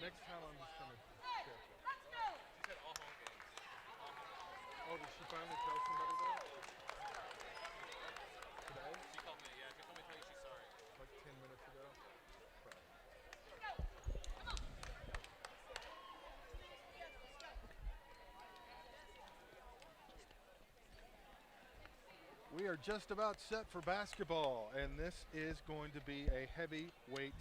next time I'm just going to check it. She said all home games. Oh, did she finally tell somebody that? Today? She called me, yeah. She told me to tell you she's sorry. Like 10 minutes ago? Crap. We are just about set for basketball, and this is going to be a heavyweight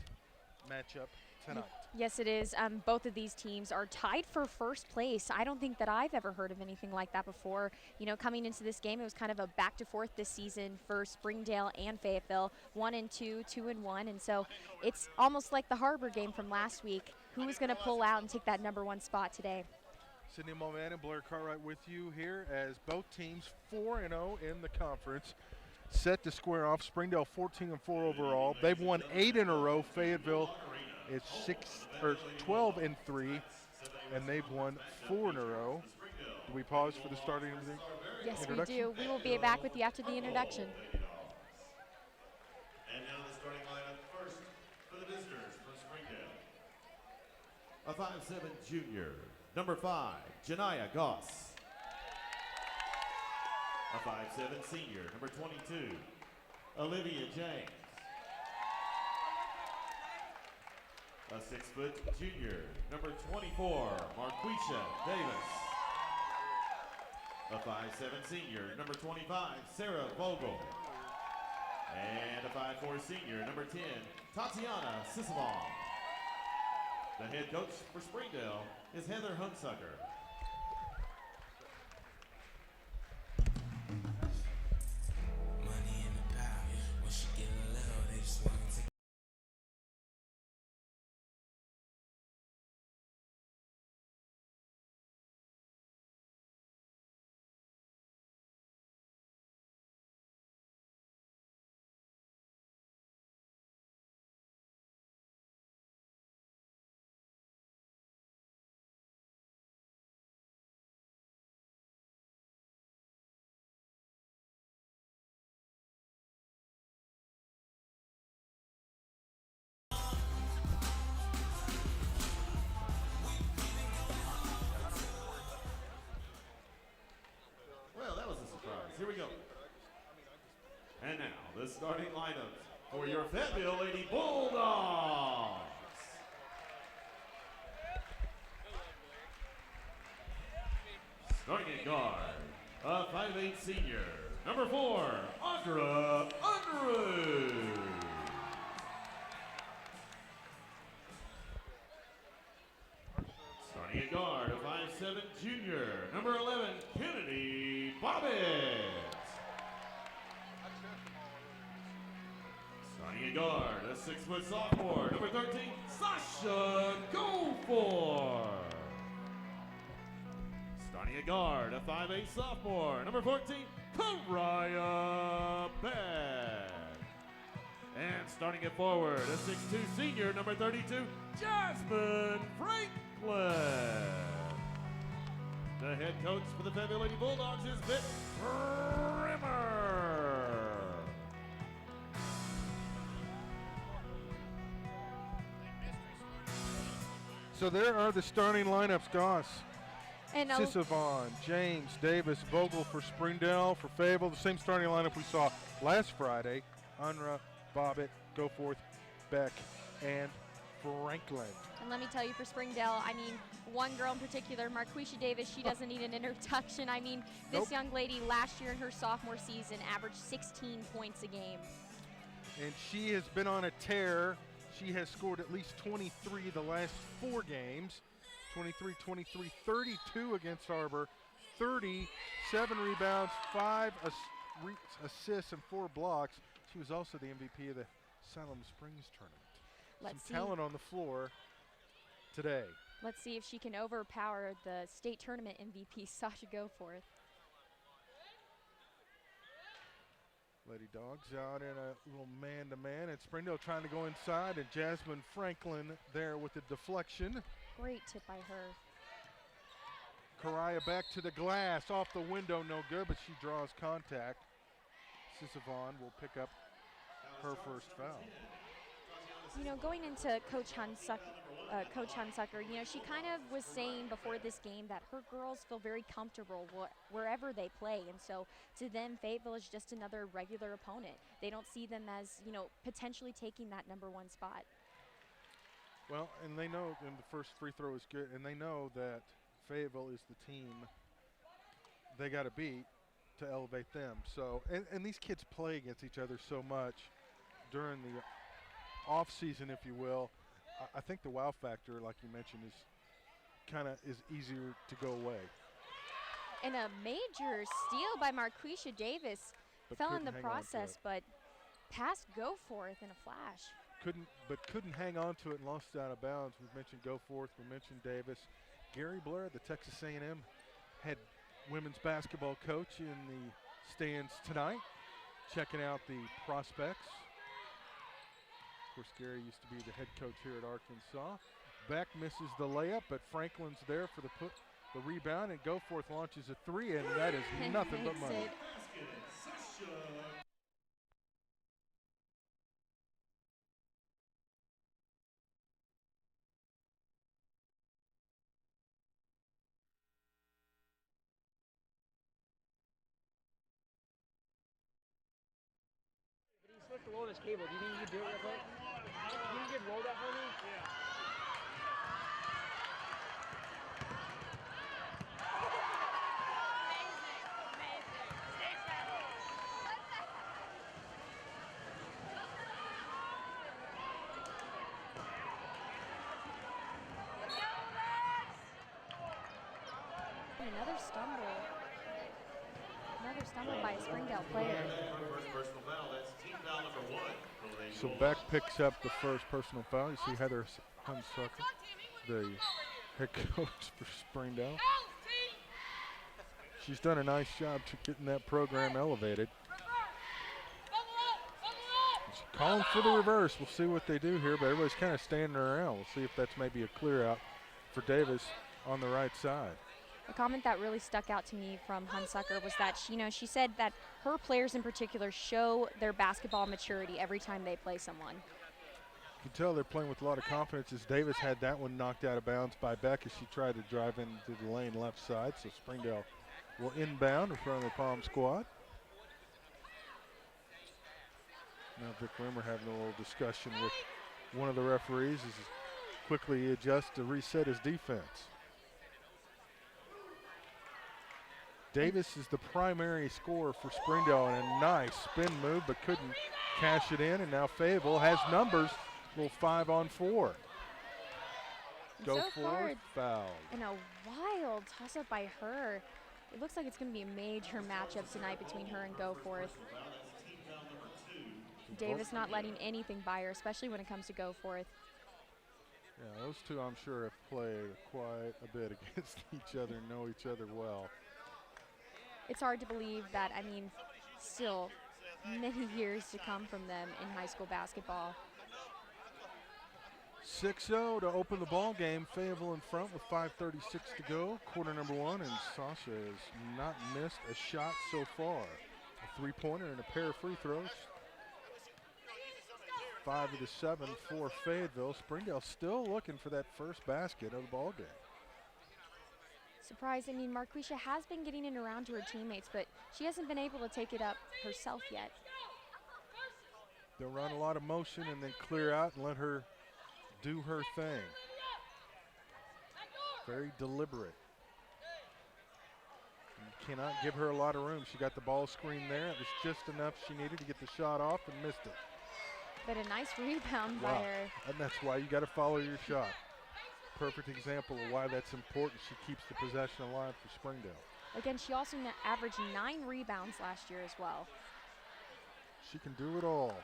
matchup tonight. Yes, it is. Both of these teams are tied for first place. I don't think that I've ever heard of anything like that before. You know, coming into this game, it was kind of a back to forth this season for Springdale and Fayetteville, 1-2, 2-1, and so it's almost like the Harbor game from last week. Who is going to pull out and take that #1 spot today? Sydney Mulvan and Blair Cartwright with you here as both teams 4-0 in the conference, set to square off. Springdale 14-4 overall. They've won 8 in a row. Fayetteville is 12-3, and they've won 4 in a row. Do we pause for the starting of the Yes, we do. We will be back with you after the introduction. And now the starting lineup first for the visitors from Springdale. A 5'7" junior, number 5, Janiyah Goss. A 5'7" senior, number 22, Olivia James. A 6' junior, number 24, Marquisha Davis. A 5'7" senior, number 25, Sarah Vogel. And a 5'4" senior, number 10, Tatiana Sisavon. The head coach for Springdale is Heather Hunsucker. Money in the power, when she get a little, they just want to take. Well, that was a surprise. Here we go. And now, the starting lineups for your Fayetteville Lady Bulldogs. Starting at guard, a 5'8" senior, number 4, Audra Unruh. Starting at guard, a 5'7" junior, number 11, Kennedy Bobbitt. Starting at guard, a 6' sophomore, number 13, Sasha Goforth. Starting at guard, a 5'8" sophomore, number 14, Karaya Beck. And starting at forward, a 6'2" senior, number 32, Jasmine Franklin. The head coach for the Fayetteville Lady Bulldogs is Vic Rimmer. So there are the starting lineups, Goss. And Sisavon, James, Davis, Vogel for Springdale, for Fayetteville, the same starting lineup we saw last Friday. Unruh, Bobbitt, Goforth, Beck, and Franklin. And let me tell you, for Springdale, I mean, one girl in particular, Marquisha Davis, she doesn't need an introduction. I mean, this young lady last year in her sophomore season averaged 16 points a game. And she has been on a tear. She has scored at least 23 the last 4 games. 23, 23, 32 against Harbor, 30, 7 rebounds, 5 assists, and 4 blocks. She was also the MVP of the Salem Springs tournament. Some talent on the floor today. Let's see if she can overpower the state tournament MVP, Sasha Goforth. Lady Dogs out in a little man-to-man, and Springdale trying to go inside, and Jasmine Franklin there with the deflection. Great tip by her. Karaya back to the glass, off the window, no good, but she draws contact. Sisavon will pick up her first foul. You know, going into Coach Coach Hunsucker, you know, she kind of was saying before this game that her girls feel very comfortable wherever they play. And so to them, Fayetteville is just another regular opponent. They don't see them as, you know, potentially taking that #1 spot. Well, and they know, and the first free throw is good, and they know that Fayetteville is the team they got to beat to elevate them. So, and these kids play against each other so much during the off season, if you will. I think the wow factor, like you mentioned, is easier to go away. And a major steal by Marquisha Davis. But Fell in the couldn't hang on to process, it. but passed Goforth in a flash. Couldn't hang on to it and lost it out of bounds. We mentioned Goforth, we mentioned Davis. Gary Blair, the Texas A&M head women's basketball coach, in the stands tonight, checking out the prospects. Of course, Gary used to be the head coach here at Arkansas. Beck misses the layup, but Franklin's there for the rebound, and Goforth launches a three, and that is nothing but money. It. But he's supposed to load his cable. Do you think you can do it real quick? Can you just roll that for me? Yeah. Another stumble. Another stumble by a Springdale player. First personal foul, that's team foul number 1. So Beck picks up the first personal foul. You see Heather Hunsucker, the head coach for Springdale. She's done a nice job to getting that program elevated. She's calling for the reverse. We'll see what they do here, but everybody's kind of standing around. We'll see if that's maybe a clear out for Davis on the right side. A comment that really stuck out to me from Hunsucker was that she said that her players in particular show their basketball maturity every time they play someone. You can tell they're playing with a lot of confidence, as Davis had that one knocked out of bounds by Beck as she tried to drive into the lane left side. So Springdale will inbound in front of the Palm squad. Now Vic Rimmer having a little discussion with one of the referees as he quickly adjusts to reset his defense. Davis is the primary scorer for Springdale, and a nice spin move, but couldn't cash it in. And now Fayetteville has numbers, little 5-on-4. Go so for it, foul. And a wild toss-up by her. It looks like it's going to be a major matchup tonight between her and Goforth. Davis not letting anything by her, especially when it comes to Goforth. Yeah, those two I'm sure have played quite a bit against each other, know each other well. It's hard to believe that, still many years to come from them in high school basketball. 6-0 to open the ball game. Fayetteville in front with 5:36 to go. Quarter number 1, and Sasha has not missed a shot so far. A three-pointer and a pair of free throws. 5 of the 7 for Fayetteville. Springdale still looking for that first basket of the ball game. Surprised, Marquisha has been getting it around to her teammates, but she hasn't been able to take it up herself yet. They'll run a lot of motion and then clear out and let her do her thing. Very deliberate. You cannot give her a lot of room. She got the ball screen there. It was just enough she needed to get the shot off and missed it. But a nice rebound by her. And that's why you got to follow your shot. Perfect example of why that's important. She keeps the possession alive for Springdale. Again, she also averaged 9 rebounds last year as well. She can do it all.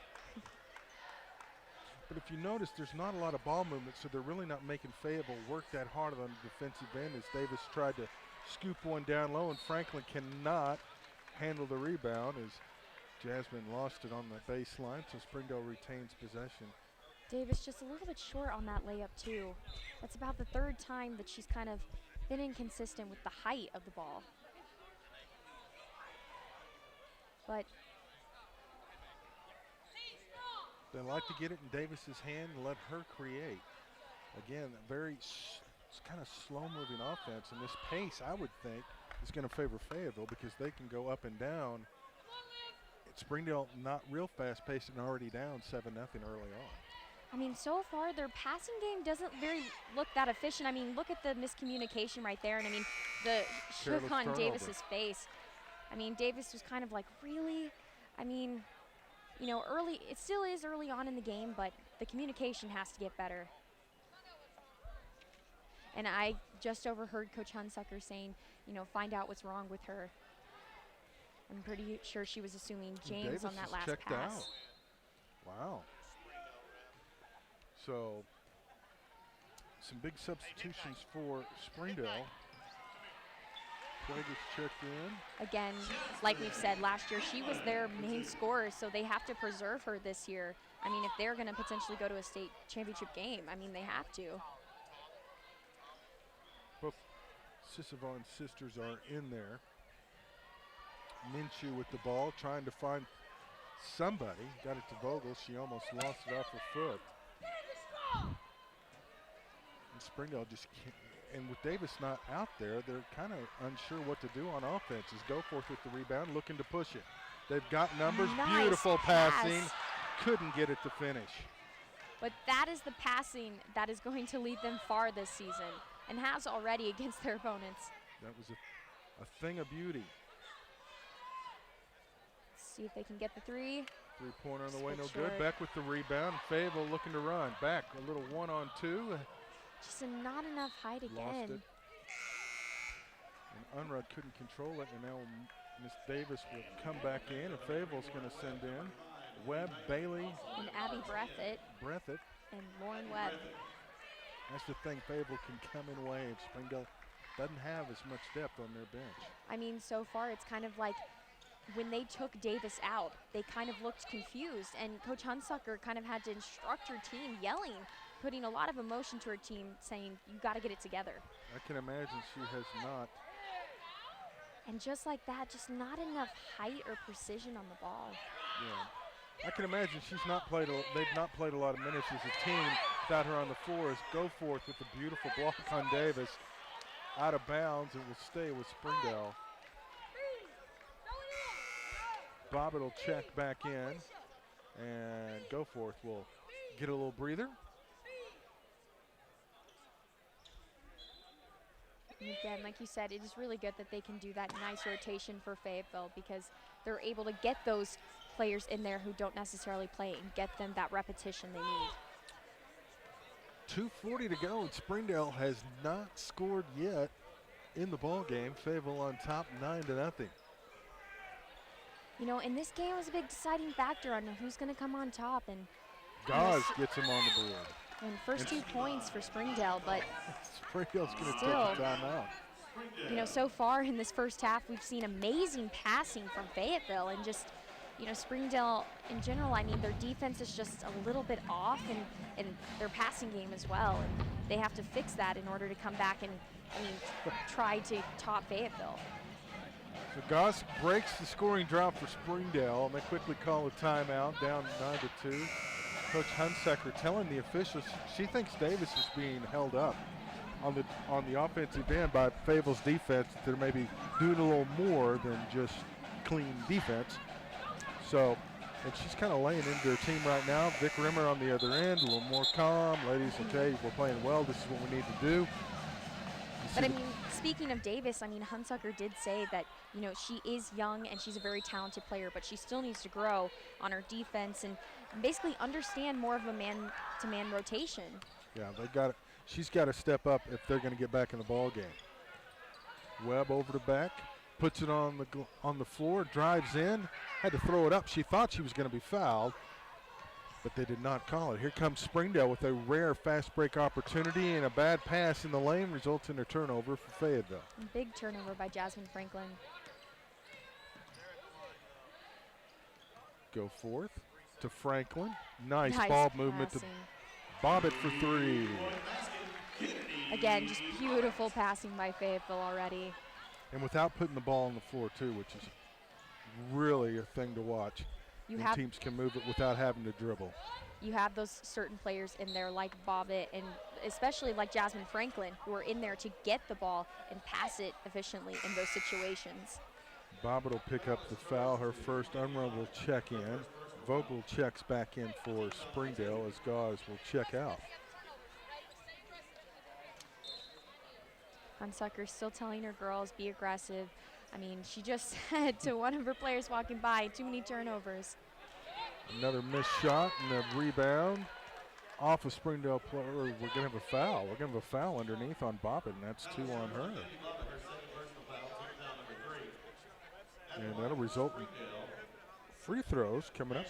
But if you notice, there's not a lot of ball movement, so they're really not making Fayetteville work that hard on the defensive end, as Davis tried to scoop one down low, and Franklin cannot handle the rebound as Jasmine lost it on the baseline, so Springdale retains possession. Davis just a little bit short on that layup too. That's about the 3rd time that she's kind of been inconsistent with the height of the ball. But they like to get it in Davis's hand and let her create. Again, it's kind of slow-moving offense, and this pace, I would think, is going to favor Fayetteville because they can go up and down. Springdale not real fast-paced and already down 7-0 early on. I mean, so far their passing game doesn't look that efficient. I mean, look at the miscommunication right there, and I mean, the shook Careless on turnover. Davis's face. I mean, Davis was kind of like, really? I mean, you know, it still is early on in the game, but the communication has to get better. And I just overheard Coach Hunsucker saying, you know, find out what's wrong with her. I'm pretty sure she was assuming James Davis on that is last checked pass. out. Wow. So some big substitutions for Springdale. Davis checked in. Again, like we've said last year, she was their main scorer, so they have to preserve her this year. I mean, if they're going to potentially go to a state championship game, I mean, they have to. Both Sisavon sisters are in there. Minshew with the ball, trying to find somebody. Got it to Vogel. She almost lost it off her foot. And Springdale just can't. And with Davis not out there, they're kind of unsure what to do on offense. Is Goforth with the rebound, looking to push it. They've got numbers. Nice Beautiful pass. passing. Couldn't get it to finish. But that is the passing that is going to lead them far this season and has already against their opponents. That was a thing of beauty. Let's see if they can get the three. Three-pointer on the way, no Switch good. short. Beck with the rebound. Fayetteville looking to run. Back, a little 1-on-2. Just not enough height Lost again. it. And Unruh couldn't control it, and now Miss Davis will come back in, and Fayetteville's going to send in Webb, Bailey, And Abby Breathitt Breathitt. and Lauren Webb. That's the thing, Fayetteville can come in waves. Springdale doesn't have as much depth on their bench. I mean, so far it's kind of like when they took Davis out, they kind of looked confused, and Coach Hunsucker kind of had to instruct her team, yelling, putting a lot of emotion to her team, saying, you got to get it together. I can imagine she has not. And just like that, just not enough height or precision on the ball. Yeah. I can imagine they've not played a lot of minutes as a team without her on the floor. As Goforth with a beautiful block on Davis, out of bounds, and will stay with Springdale. Bobbitt will check back in, and Goforth will get a little breather. And again, like you said, it is really good that they can do that nice rotation for Fayetteville because they're able to get those players in there who don't necessarily play and get them that repetition they need. 2:40 to go, and Springdale has not scored yet in the ball game. Fayetteville on top, 9-0. You know, and this game was a big deciding factor on who's going to come on top. And Gauze gets him on the board. and first 2 points for Springdale, but Springdale's going to take Still. the timeout. you know, so far in this first half, we've seen amazing passing from Fayetteville and just, you know, Springdale in general, I mean, their defense is just a little bit off and their passing game as well. And they have to fix that in order to come back and, I mean, try to top Fayetteville. So Goss breaks the scoring drought for Springdale, and they quickly call a timeout, down 9-2. Coach Hunsucker telling the officials she thinks Davis is being held up on the offensive end by Fayetteville's defense. That they're maybe doing a little more than just clean defense. So, and she's kind of laying into her team right now. Vic Rimmer on the other end, a little more calm. Ladies, okay, we're playing well. This is what we need to do. But I mean, speaking of Davis, I mean, Hunsucker did say that, you know, she is young and she's a very talented player, but she still needs to grow on her defense and basically understand more of a man-to-man rotation. Yeah, she's got to step up if they're going to get back in the ball game. Webb over to back, puts it on the floor, drives in, had to throw it up. She thought she was going to be fouled, but they did not call it. Here comes Springdale with a rare fast break opportunity, and a bad pass in the lane results in a turnover for Fayetteville. Big turnover by Jasmine Franklin. Go forth to Franklin. Nice ball passing. movement to Bobbitt for 3. Again, just beautiful passing by Fayetteville already. And without putting the ball on the floor too, which is really a thing to watch. And teams can move it without having to dribble. You have those certain players in there like Bobbitt and especially like Jasmine Franklin, who are in there to get the ball and pass it efficiently in those situations. Bobbitt will pick up the foul, her first. Unruh will check in. Vogel checks back in for Springdale as Gauze will check out. Hunsucker still telling her girls, be aggressive. I mean, she just said to one of her players walking by, too many turnovers. Another missed shot and a rebound off a Springdale player. We're going to have a foul. We're going to have a foul underneath on Bobbitt, and that's 2 on her. And that'll result in free throws coming up.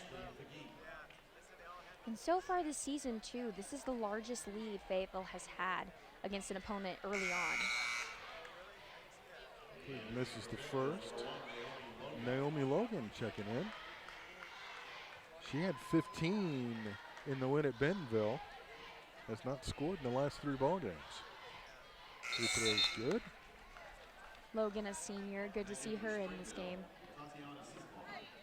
And so far this season, too, this is the largest lead Fayetteville has had against an opponent early on. Misses the first. Naomi Logan checking in. She had 15 in the win at Bentonville. Has not scored in the last 3 ball games. Free throws good. Logan, a senior, good to see her in this game.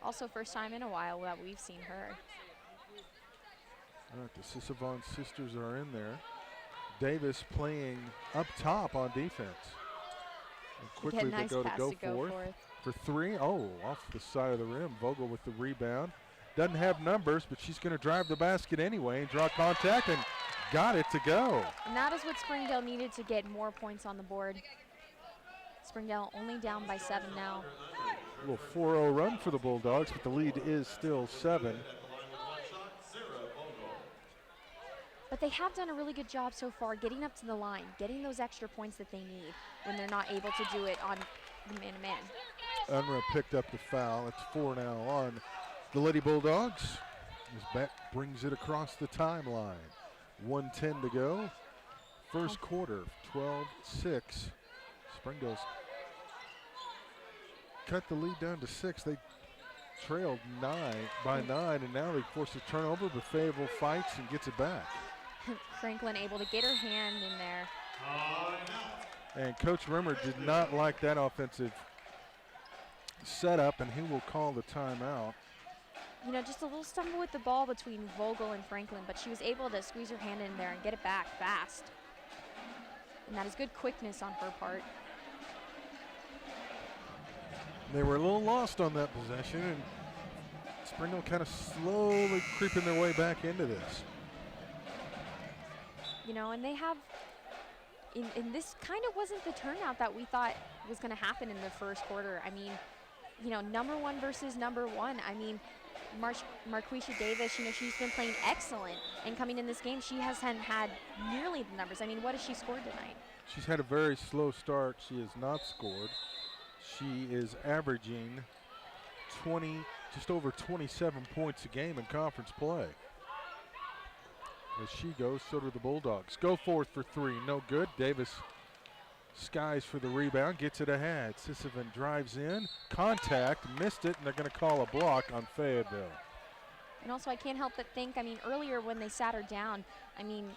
Also first time in a while that we've seen her. All right, the Sissavon sisters are in there. Davis playing up top on defense. And quickly Again, nice they go to pass go to go forth forth. for 3. Oh, off the side of the rim. Vogel with the rebound. Doesn't have numbers, but she's going to drive the basket anyway and draw contact and got it to go. And that is what Springdale needed to get more points on the board. Springdale only down by 7 now. A little 4-0 run for the Bulldogs, but the lead is still 7. But they have done a really good job so far getting up to the line, getting those extra points that they need when they're not able to do it on the man-to-man. Unruh picked up the foul. It's 4 now on the Lady Bulldogs. As Beck brings it across the timeline. 1:10 to go. First quarter, 12-6. Springdale's cut the lead down to 6. They trailed 9 by 9, and now they force a turnover, but Fayetteville fights and gets it back. Franklin able to get her hand in there. And Coach Rimmer did not like that offensive setup, and he will call the timeout. You know, just a little stumble with the ball between Vogel and Franklin, but she was able to squeeze her hand in there and get it back fast. And that is good quickness on her part. They were a little lost on that possession, and Springdale kind of slowly creeping their way back into this. You know, and they have, and this kind of wasn't the turnout that we thought was going to happen in the first quarter. I mean, you know, number 1 versus number 1. I mean, Marquisha Davis, you know, she's been playing excellent, and coming in this game, she hasn't had nearly the numbers. I mean, what has she scored tonight? She's had a very slow start. She has not scored. She is averaging just over 27 points a game in conference play. As she goes, so do the Bulldogs. Go forth for 3, no good. Davis skies for the rebound, gets it ahead. Sissavon drives in, contact, missed it, and they're going to call a block on Fayetteville. And also, I can't help but think, I mean, earlier when they sat her down, I mean,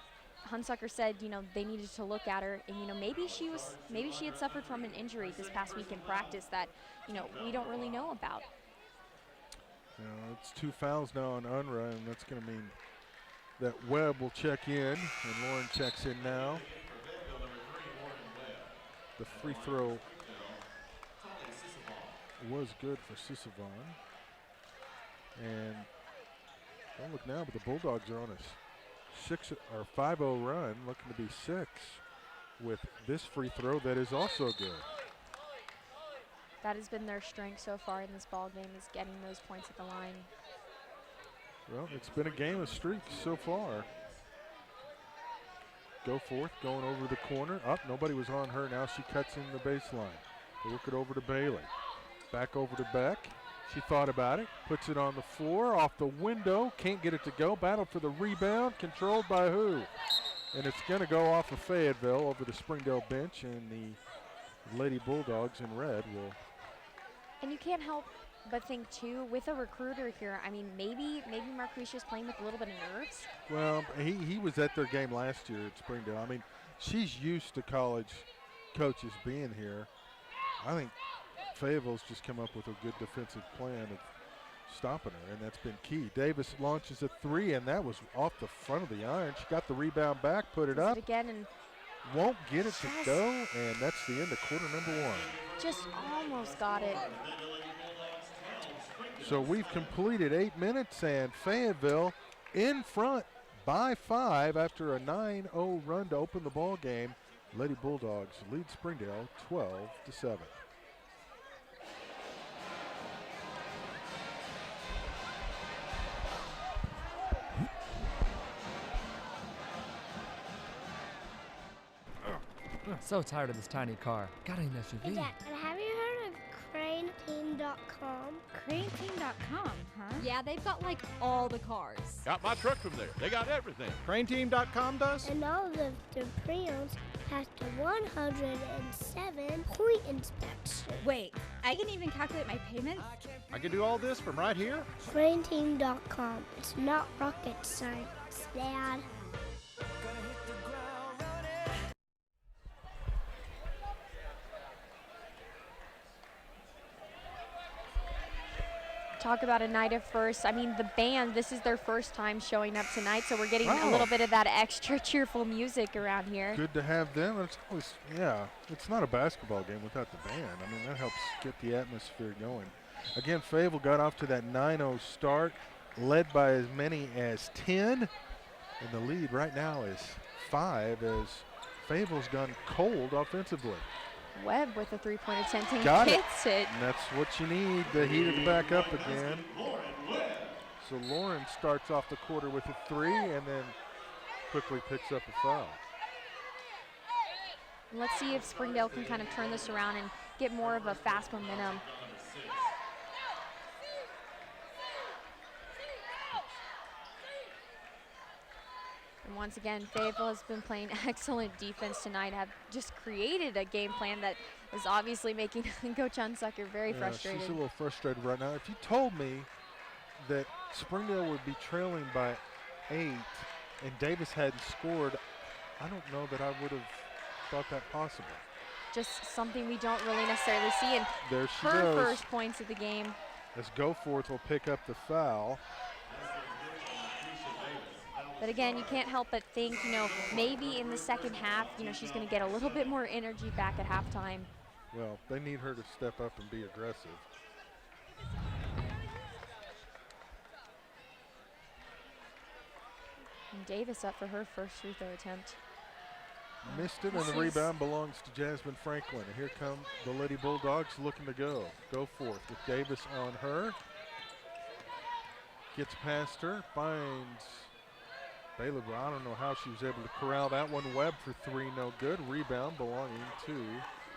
Hunsucker said, you know, they needed to look at her, and you know, maybe she had suffered from an injury this past week in practice that, you know, we don't really know about. You know, it's 2 fouls now on Unruh, and that's going to mean that Webb will check in, and Lauren checks in now. The free throw was good for Sissavon. And don't look now, but the Bulldogs are on a 5-0 run, looking to be 6 with this free throw that is also good. That has been their strength so far in this ball game, is getting those points at the line. Well, it's been a game of streaks so far. Go forth, going over the corner. Up, nobody was on her. Now she cuts in the baseline. They work it over to Bailey. Back over to Beck. She thought about it, puts it on the floor, off the window, can't get it to go. Battle for the rebound, controlled by who? And it's going to go off of Fayetteville over the Springdale bench, and the Lady Bulldogs in red will. And you can't help but think, too, with a recruiter here, I mean, maybe Marquisha's playing with a little bit of nerves. Well, he was at their game last year at Springdale. I mean, she's used to college coaches being here. I think Fayetteville's just come up with a good defensive plan of stopping her, and that's been key. Davis launches a three, and that was off the front of the iron. She got the rebound back, put it Does up. it again, and Won't get it to go, and that's the end of quarter number 1. just almost got it. So we've completed 8 minutes, and Fayetteville in front by 5 after a 9-0 run to open the ball game. Lady Bulldogs lead Springdale 12-7. So tired of this tiny car. Got an SUV. Hey, Dad, but have you heard of craneteam.com? Craneteam.com, huh? Yeah, they've got like all the cars. Got my truck from there. They got everything. Craneteam.com does? And all of the pre-owns passed a 107-point inspection. Wait, I can even calculate my payments? I can do all this from right here? Craneteam.com. It's not rocket science, Dad. Talk about a night of firsts. I mean, the band, this is their first time showing up tonight, so we're getting a Oh. little bit of that extra cheerful music around here. Good to have them. It's always, yeah, it's not a basketball game without the band. I mean, that helps get the atmosphere going. Again, Fayetteville got off to that 9-0 start, led by as many as 10. And the lead right now is 5 as Fayetteville's gone cold offensively. Webb with a three-point attempt and Got it. gets it. And that's what you need to heat it back up again. So Lauren starts off the quarter with a 3 and then quickly picks up a foul. Let's see if Springdale can kind of turn this around and get more of a fast momentum. And once again, Fayetteville has been playing excellent defense tonight, have just created a game plan that is obviously making Coach Unsucker very frustrated. She's a little frustrated right now. If you told me that Springdale would be trailing by 8 and Davis hadn't scored, I don't know that I would have thought that possible. Just something we don't really necessarily see. And there she her goes. first points of the game. As Goforth will pick up the foul. But again, you can't help but think, you know, maybe in the second half, you know, she's going to get a little bit more energy back at halftime. Well, they need her to step up and be aggressive. And Davis up for her first free throw attempt. Missed it, and the rebound belongs to Jasmine Franklin. And here come the Lady Bulldogs looking to go. Goforth with Davis on her. Gets past her, finds Baylor. I don't know how she was able to corral that one. Webb for 3, no good. Rebound belonging to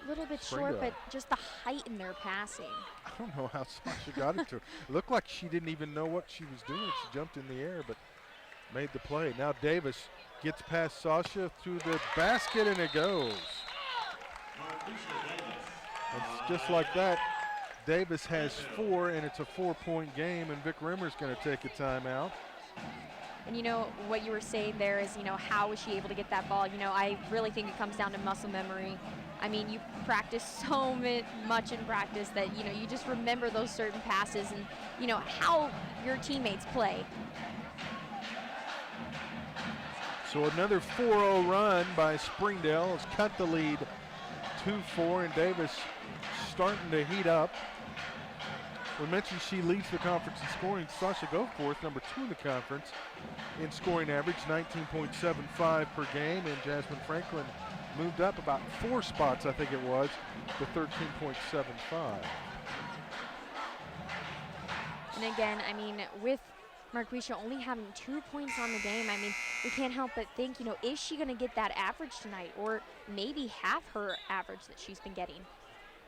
A little bit Springdale. short, but just the height in their passing. I don't know how Sasha got it to her. It looked like she didn't even know what she was doing. She jumped in the air, but made the play. Now Davis gets past Sasha through the basket, and it goes. And just like that, Davis has 4, and it's a 4-point game, and Vic Rimmer's going to take a timeout. And you know, what you were saying there is, you know, how was she able to get that ball? You know, I really think it comes down to muscle memory. I mean, you practice so much in practice that, you know, you just remember those certain passes and, you know, how your teammates play. So another 4-0 run by Springdale has cut the lead 2-4, and Davis starting to heat up. We mentioned she leads the conference in scoring. Sasha Goforth, number 2 in the conference in scoring average, 19.75 per game, and Jasmine Franklin moved up about 4 spots, I think it was, to 13.75. And again, I mean, with Marquisha only having 2 points on the game, I mean, we can't help but think, you know, is she going to get that average tonight, or maybe half her average that she's been getting?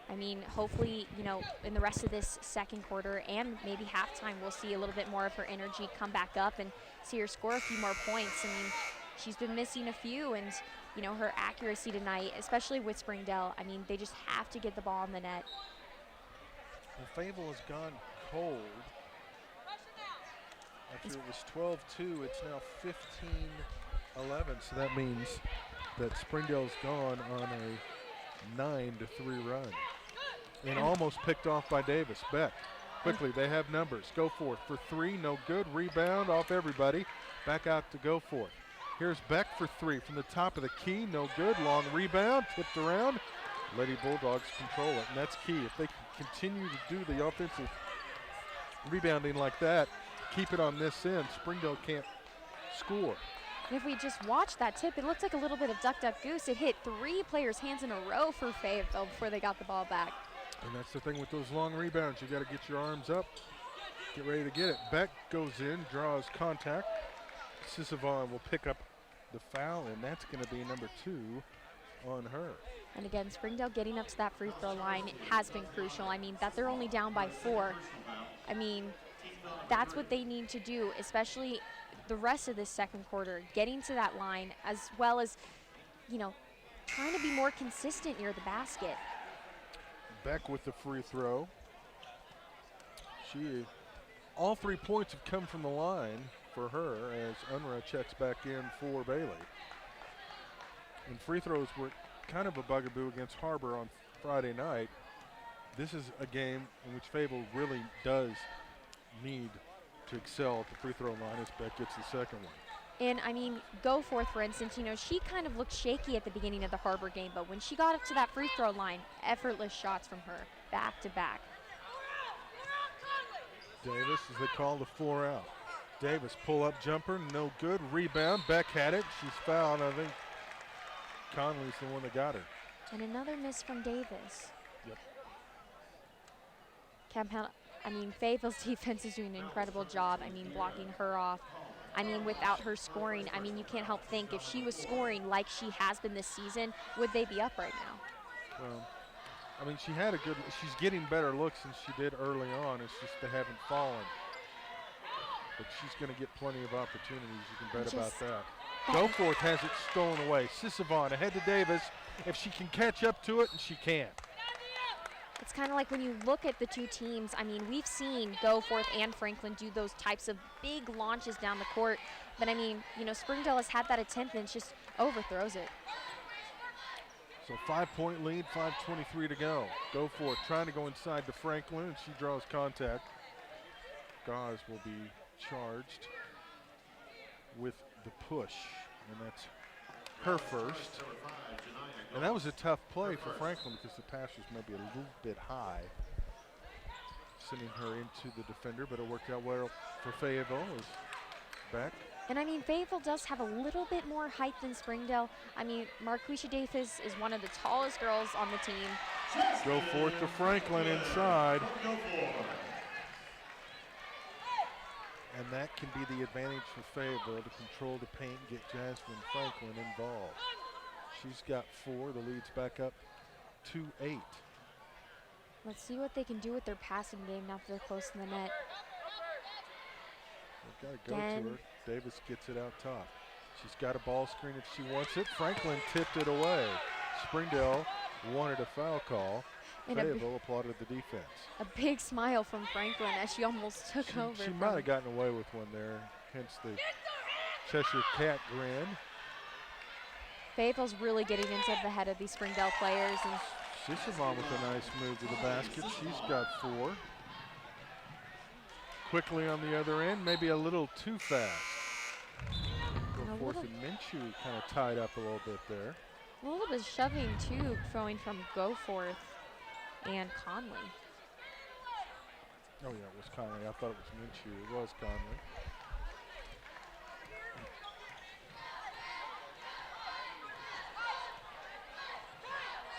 I mean, hopefully, you know, in the rest of this second quarter and maybe halftime, we'll see a little bit more of her energy come back up and see her score a few more points. I mean, she's been missing a few, and, you know, her accuracy tonight, especially with Springdale, I mean, they just have to get the ball in the net. Well, Fayetteville has gone cold. After it was 12-2, it's now 15-11, so that means that Springdale's gone on a 9-3 run. And almost picked off by Davis. Beck Quickly, they have numbers. Go forth for three, no good. Rebound off everybody. Back out to go forth. Here's Beck for three from the top of the key, no good. Long rebound, tipped around. Lady Bulldogs control it, and that's key. If they can continue to do the offensive rebounding like that, keep it on this end, Springdale can't score. And if we just watch that tip, it looks like a little bit of duck, duck, goose. It hit 3 players' hands in a row for Fayetteville before they got the ball back. And that's the thing with those long rebounds. You got to get your arms up, get ready to get it. Beck goes in, draws contact. Sisavon will pick up the foul, and that's going to be number 2 on her. And again, Springdale getting up to that free throw line has been crucial. I mean, that they're only down by 4. I mean, that's what they need to do, especially the rest of this second quarter, getting to that line, as well as, you know, trying to be more consistent near the basket. Beck with the free throw. All 3 points have come from the line for her as Unruh checks back in for Bailey. And free throws were kind of a bugaboo against Harbor on Friday night. This is a game in which Fayetteville really does need to excel at the free throw line as Beck gets the second one. And I mean, go forth, for instance, you know, she kind of looked shaky at the beginning of the Harbor game, but when she got up to that free throw line, effortless shots from her, back to back. Davis, as they call the 4 out. Davis, pull-up jumper, no good. Rebound, Beck had it. She's fouled. I think Conley's the one that got her. And another miss from Davis. Yep. Fayetteville's defense is doing an incredible job. I mean, blocking her off. I mean, without her scoring, I mean, you can't help think if she was scoring like she has been this season, would they be up right now? Well, I mean, she's getting better looks than she did early on. It's just they haven't fallen. But she's going to get plenty of opportunities. You can bet about that. Goforth has it stolen away. Sisavon ahead to Davis. If she can catch up to it, and she can. It's kind of like when you look at the 2 teams, I mean, we've seen Goforth and Franklin do those types of big launches down the court. But I mean, you know, Springdale has had that attempt and just overthrows it. So 5-point lead, 5:23 to go. Goforth trying to go inside to Franklin, and she draws contact. Gauze will be charged with the push, and that's her first. And that was a tough play for Franklin because the pass was maybe a little bit high, sending her into the defender, but it worked out well for Fayetteville as Beck. And I mean, Fayetteville does have a little bit more height than Springdale. I mean, Marquisha Davis is one of the tallest girls on the team. Goforth to Franklin inside. And that can be the advantage for Fayetteville to control the paint, get Jasmine Franklin involved. She's got 4. The lead's back up to 8. Let's see what they can do with their passing game now that they're close to the net. They've got to go to her. Davis gets it out top. She's got a ball screen if she wants it. Franklin tipped it away. Springdale wanted a foul call. And Fayetteville applauded the defense. A big smile from Franklin as she almost took over. She might have gotten away with one there, hence the Cheshire Cat grin. Fayetteville's really getting into the head of these Springdale players. And Sisavon with a nice move to the basket. She's got 4. Quickly on the other end, maybe a little too fast. Goforth and Minshew kind of tied up a little bit there. A little bit shoving too, throwing from Goforth and Conley. Oh yeah, it was Conley. I thought it was Minshew. It was Conley.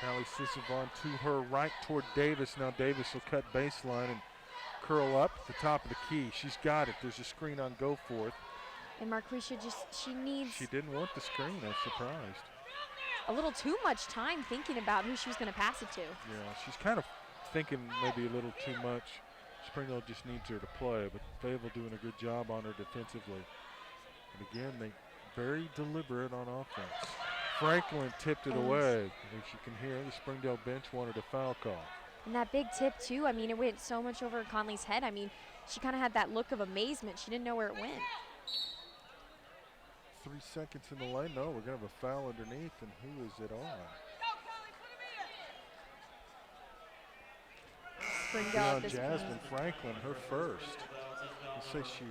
Callie Sisavon to her right toward Davis. Now Davis will cut baseline and curl up at the top of the key. She's got it. There's a screen on Goforth. And Marquisha she needs. She didn't want the screen. I'm surprised. A little too much time thinking about who she was going to pass it to. Yeah, she's kind of thinking maybe a little too much. Springdale just needs her to play, but Fayetteville doing a good job on her defensively. And again, they very deliberate on offense. Franklin tipped it away. As you can hear, the Springdale bench wanted a foul call. And that big tip too, I mean, it went so much over Conley's head. I mean, she kind of had that look of amazement. She didn't know where it went. 3 seconds in the lane. No, we're going to have a foul underneath, and who is it on? Springdale Now at this Jasmine point. Franklin, her first. Let's say she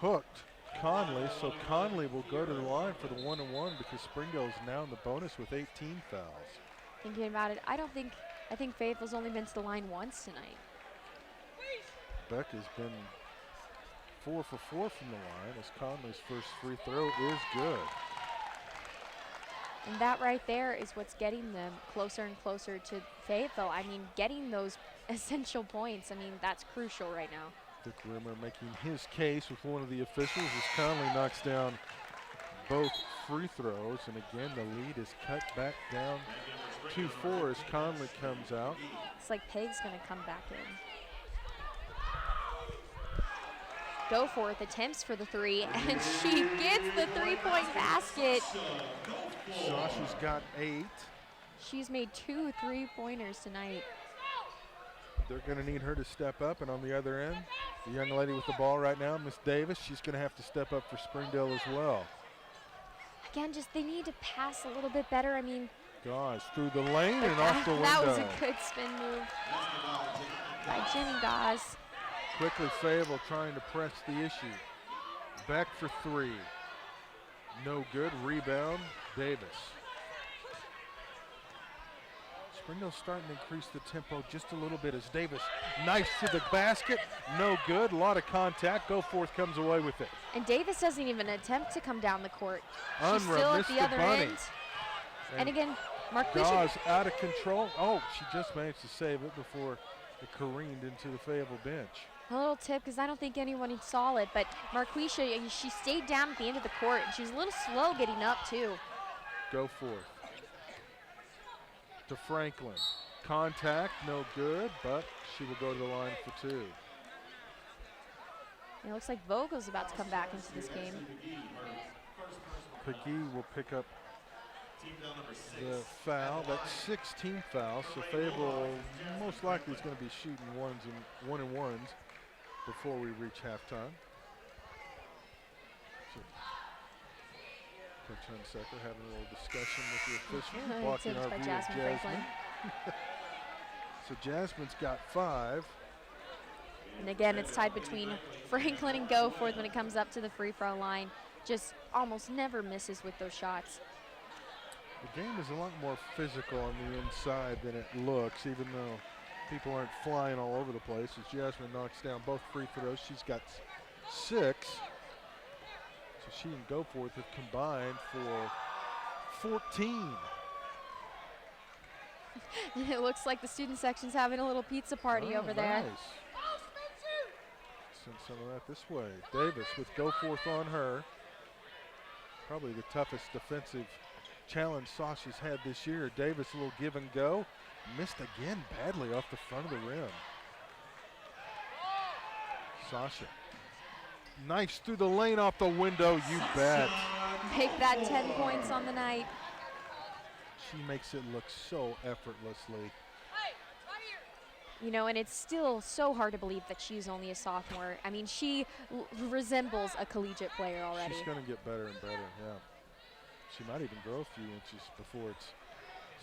hooked Conley, so Conley will go to the line for the 1-and-1 because Springdale is now in the bonus with 18 fouls. Thinking about it, I think Fayetteville's only been to the line once tonight. Beck has been 4 for 4 from the line as Conley's first free throw is good. And that right there is what's getting them closer and closer to Fayetteville. I mean, getting those essential points, I mean, that's crucial right now. Dick Rimmer making his case with one of the officials as Conley knocks down both free throws. And again, the lead is cut back down 2-4 as Conley comes out. It's like Peg's going to come back in. Goforth attempts for the three, and she gets the three-point basket. Sasha's got 8. She's made 2 3-pointers tonight. They're going to need her to step up, and on the other end, the young lady with the ball right now, Miss Davis, she's going to have to step up for Springdale as well. Again, just they need to pass a little bit better. I mean, Gosh, through the lane and off the window. that was a good spin move by Jenny Goss. Quickly Fayetteville trying to press the issue. Back for 3. No good. Rebound, Davis. Springdale's starting to increase the tempo just a little bit as Davis nice to the basket. No good. A lot of contact. Goforth comes away with it. And Davis doesn't even attempt to come down the court. She's Unruh still at missed the the other bunny. end. And again, Marquisha. Dawes out of control. Oh, she just managed to save it before it careened into the Fayetteville bench. A little tip, because I don't think anyone saw it, but Marquisha, she stayed down at the end of the court, and she was a little slow getting up, too. Goforth to Franklin. Contact, no good, but she will go to the line for 2. It looks like Vogel's about to come back into this game. Peggy will pick up the foul. That's 16 fouls, so Fayetteville most likely is going to be shooting 1-and-1s before we reach halftime. So Coach Hunsaker having a little discussion with the official, blocking Tips our by view of Jasmine Franklin. So Jasmine's got 5. And again, it's tied between Franklin and Goforth when it comes up to the free throw line. Just almost never misses with those shots. The game is a lot more physical on the inside than it looks, even though people aren't flying all over the place. As Jasmine knocks down both free throws, she's got 6. So she and Goforth have combined for 14. It looks like the student section's having a little pizza party over there. Nice. Send some of that this way. Davis with Goforth on her. Probably the toughest defensive challenge Sasha's had this year. Davis a little give and go. Missed again badly off the front of the rim. Sasha. Nice through the lane off the window, you bet. Make that 10 points on the night. She makes it look so effortlessly. You know, and it's still so hard to believe that she's only a sophomore. I mean, she resembles a collegiate player already. She's going to get better and better, yeah. She might even grow a few inches before it's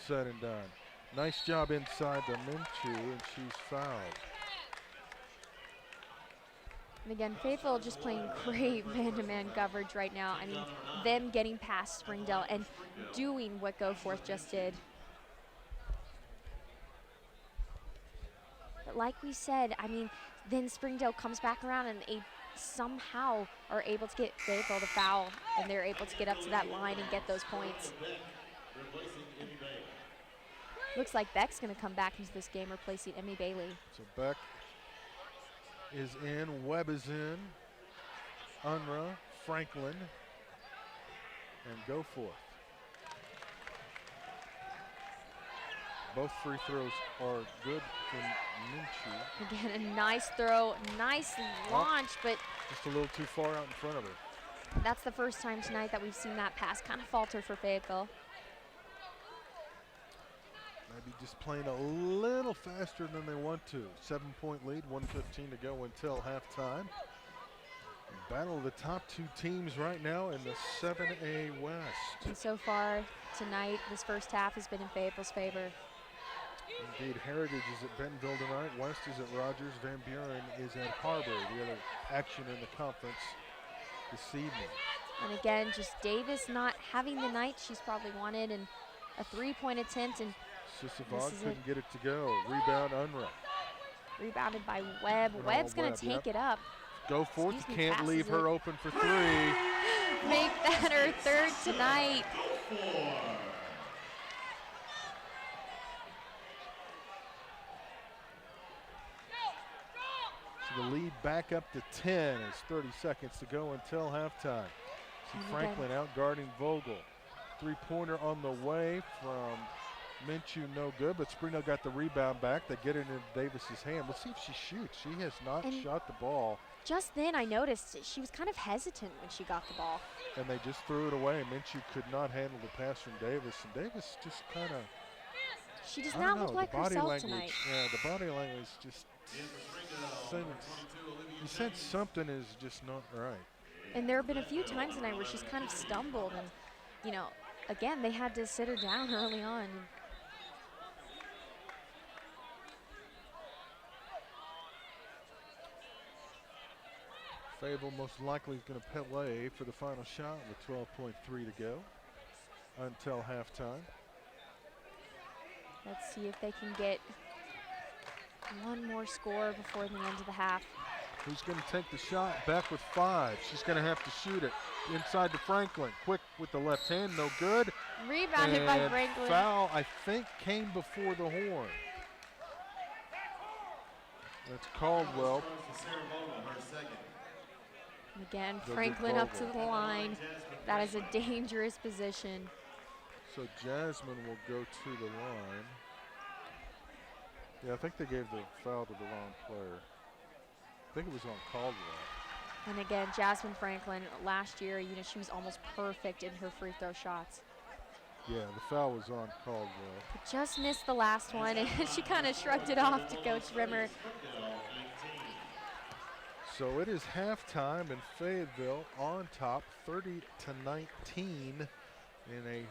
said and done. Nice job inside the Minshew, and she's fouled. And again, Fayetteville just playing great man-to-man coverage right now. I mean, them getting past Springdale and doing what Goforth just did. But like we said, I mean, then Springdale comes back around and they somehow are able to get Fayetteville to foul, and they're able to get up to that line and get those points. Looks like Beck's going to come back into this game, replacing Emmy Bailey. So Beck is in, Webb is in, Unruh, Franklin, and Goforth. Both free throws are good from Minshew. Again, a nice throw, nice launch, but just a little too far out in front of her. that's the first time tonight that we've seen that pass kind of falter for Fayetteville. Maybe just playing a little faster than they want to. 7-point lead, 1:15 to go until halftime. Battle of the top 2 teams right now in the 7A West. And so far tonight, this first half has been in Fayetteville's favor. Indeed, Heritage is at Bentonville tonight. West is at Rogers. Van Buren is at Harbor, the other action in the conference this evening. And again, just Davis not having the night she's probably wanted, and a three-point attempt, and Sisavod couldn't get it to go. Rebound, Unruh. Rebounded by Webb. Webb's going to take it up. Go forth, you can't leave her open for three. Make that her third tonight. So the lead back up to 10 as 30 seconds to go until halftime. See Franklin out guarding Vogel. Three-pointer on the way from Minshew, no good, but Springdale got the rebound back. They get it into Davis's hand. We'll see if she shoots. She has not shot the ball. Just then I noticed she was kind of hesitant when she got the ball. And they just threw it away. Minshew could not handle the pass from Davis, and Davis just kind of, she does not look like herself tonight. Yeah, the body language just you sense something is just not right. And there have been a few times tonight where she's kind of stumbled, and you know, again, they had to sit her down early on. Fayetteville most likely is going to play for the final shot with 12.3 to go until halftime. Let's see if they can get one more score before the end of the half. Who's going to take the shot? Beck with 5. She's going to have to shoot it inside to Franklin. Quick with the left hand, no good. Rebounded by Franklin. Foul, I think, came before the horn. That's Caldwell. And again, Franklin up to the line. That is a dangerous position. So Jasmine will go to the line. Yeah, I think they gave the foul to the wrong player. I think it was on Caldwell. And again, Jasmine Franklin, last year, you know, she was almost perfect in her free throw shots. Yeah, the foul was on Caldwell. But just missed the last one, and she kind of shrugged it off to Coach Rimmer. So it is halftime, and Fayetteville on top, 30-19 in a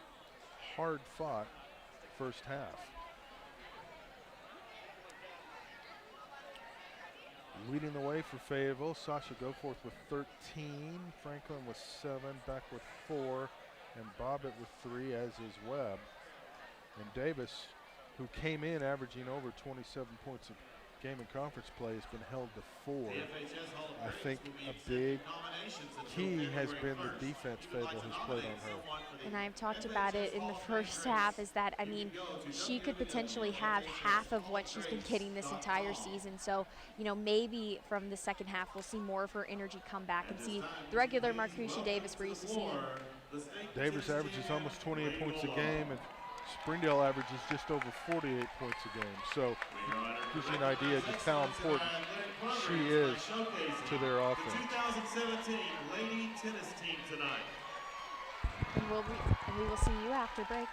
hard-fought first half. Leading the way for Fayetteville, Sasha Goforth with 13, Franklin with 7, Beck with 4, and Bobbitt with 3, as is Webb. And Davis, who came in averaging over 27 points a game in conference play, has been held to 4. I think a big key has been the defense Fayetteville has played on her. And I've talked about it in the first half, is that, I mean, she could potentially have half of what she's been getting this entire season. So, you know, maybe from the second half we'll see more of her energy come back and see the regular Marcusha Davis we're used to seeing. Davis averages almost 28 points a game, and Springdale averages just over 48 points a game. So gives you an idea just how important she is to their offense. 2017 Lady Tennis Team tonight. And we will see you after break.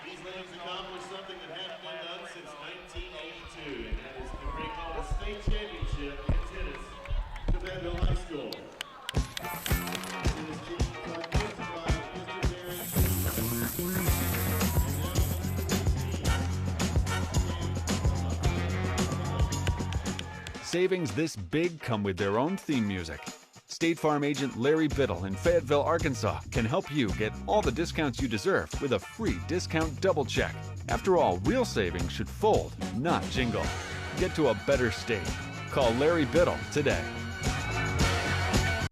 These ladies accomplished something that hadn't been done since 1982, and that is to bring home a state championship in tennis to Fayetteville High School. Tennis teams are hosted by Mr. Barry. Savings this big come with their own theme music. State Farm agent Larry Biddle in Fayetteville, Arkansas can help you get all the discounts you deserve with a free discount double check. After all, real savings should fold, not jingle. Get to a better state. Call Larry Biddle today.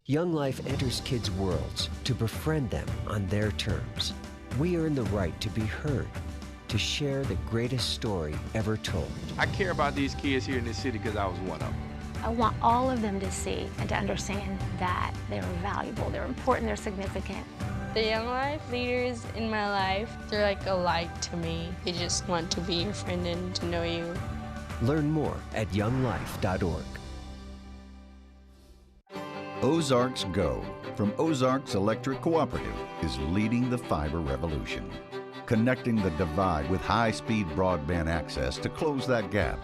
Young Life enters kids' worlds to befriend them on their terms. We earn the right to be heard, to share the greatest story ever told. I care about these kids here in this city because I was one of them. I want all of them to see and to understand that they're valuable, they're important, they're significant. The Young Life leaders in my life, they're like a light to me. They just want to be your friend and to know you. Learn more at younglife.org. Ozarks Go from Ozarks Electric Cooperative is leading the fiber revolution, connecting the divide with high-speed broadband access to close that gap.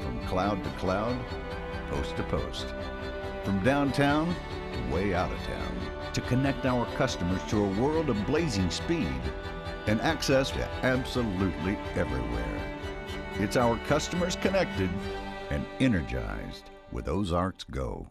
From cloud to cloud, post to post. From downtown to way out of town. To connect our customers to a world of blazing speed and access to absolutely everywhere. It's our customers connected and energized with Ozarks Go.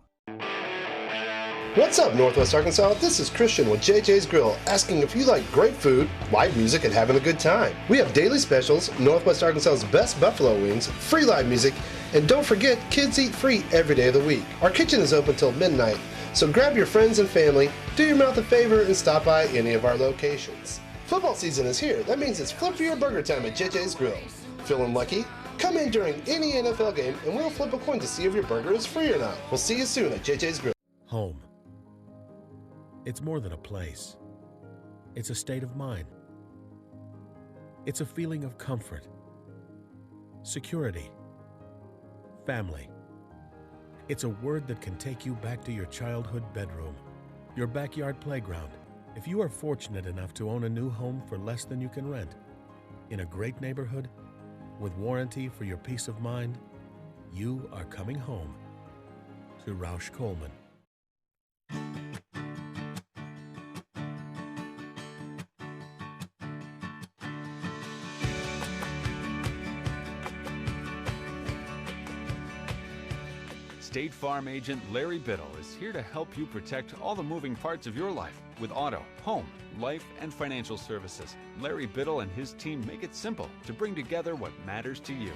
What's up, Northwest Arkansas? This is Christian with JJ's Grill, asking if you like great food, live music, and having a good time. We have daily specials, Northwest Arkansas's best buffalo wings, free live music, and don't forget, kids eat free every day of the week. Our kitchen is open till midnight, so grab your friends and family, do your mouth a favor, and stop by any of our locations. Football season is here. That means it's flip for your burger time at JJ's Grill. Feeling lucky? Come in during any NFL game, and we'll flip a coin to see if your burger is free or not. We'll see you soon at JJ's Grill. Home. It's more than a place. It's a state of mind. It's a feeling of comfort, security, family. It's a word that can take you back to your childhood bedroom, your backyard playground. If you are fortunate enough to own a new home for less than you can rent, in a great neighborhood, with warranty for your peace of mind, you are coming home to Roush Coleman. State Farm agent Larry Biddle is here to help you protect all the moving parts of your life with auto, home, life, and financial services. Larry Biddle and his team make it simple to bring together what matters to you.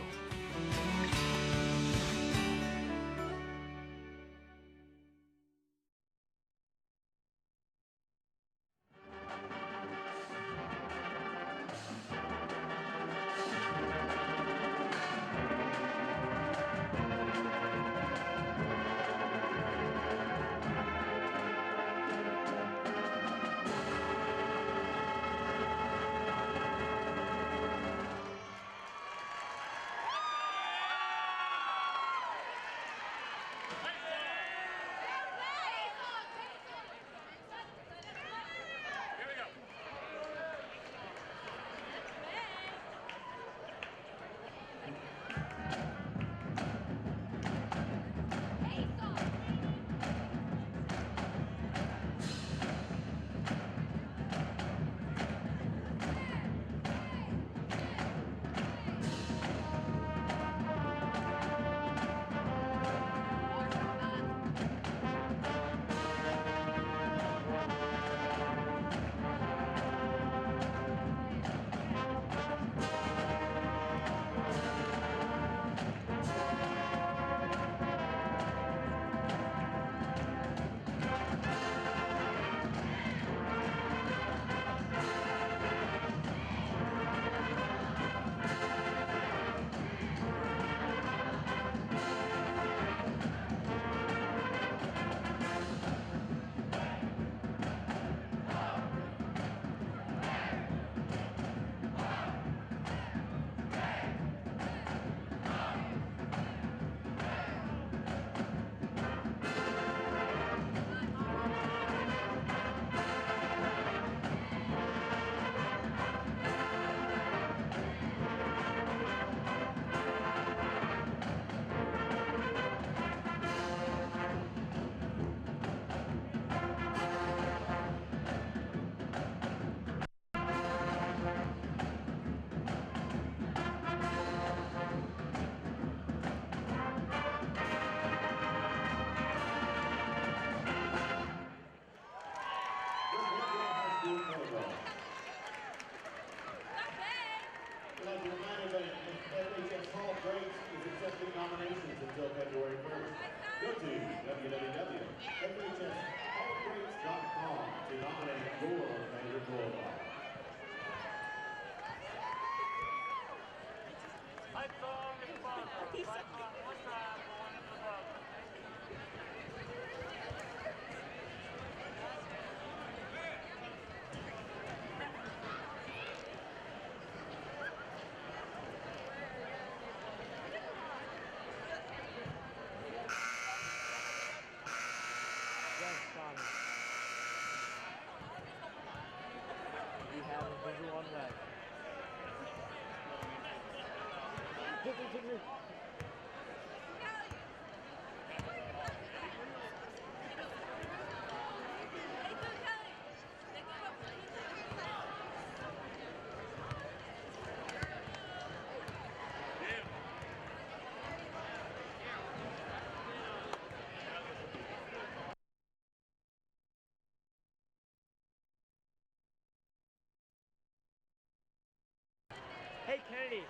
Hey, Kennedy,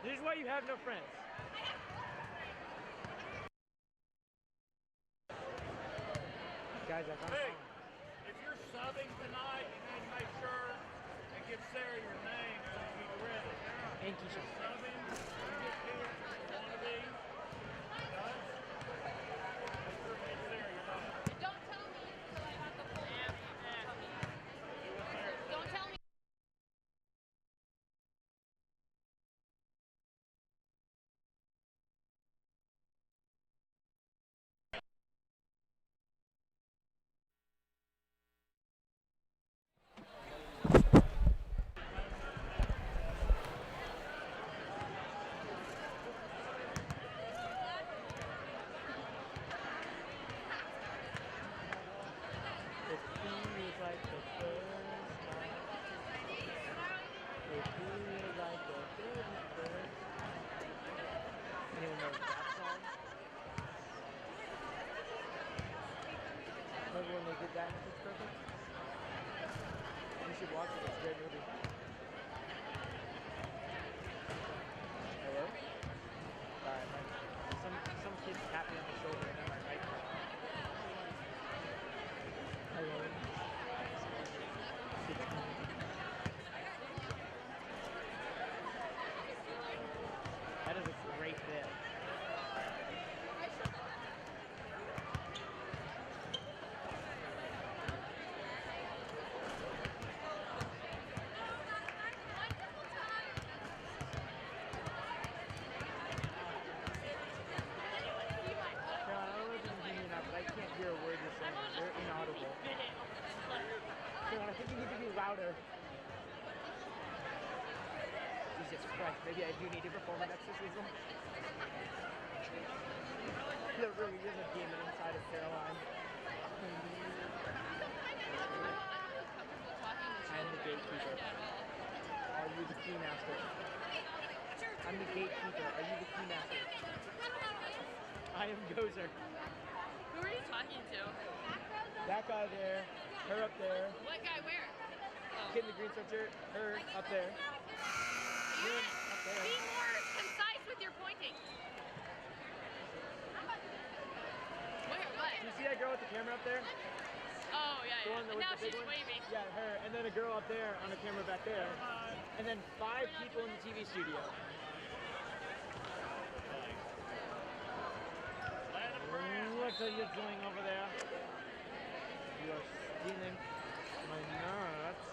this is why you have no friends. Guys, I found Hey, if you're subbing tonight, you need to make sure and give Sarah your name so you can read it. And Keisha. Subbing, you get here, one of these. Guys, make sure you give Sarah your name. Don't tell me until I have the full name. Don't tell me. Anyone know that song? Remember when they did that in Pitch Perfect? You should watch it, it's a great movie. Hello? Alright, some kid tapped me on the shoulder and I'm right. Hello? That is a great bit. Louder. Jesus Christ, maybe I do need to perform an exorcism. There really is a demon inside of Caroline. I am the gatekeeper. Are you the key master? I'm the gatekeeper. Are you the key master? I am Gozer. Who are you talking to? That guy there, her up there. What guy where? Kid in the green sweatshirt, her up there. You up there. Be more concise with your pointing. Where? What? Do you see that girl with the camera up there? Oh, yeah, The one yeah. with Now the big she's one? waving. Yeah, her. And then a girl up there on the camera back there. And then 5 people in the TV studio. What are you doing over there? You are stealing my nuts.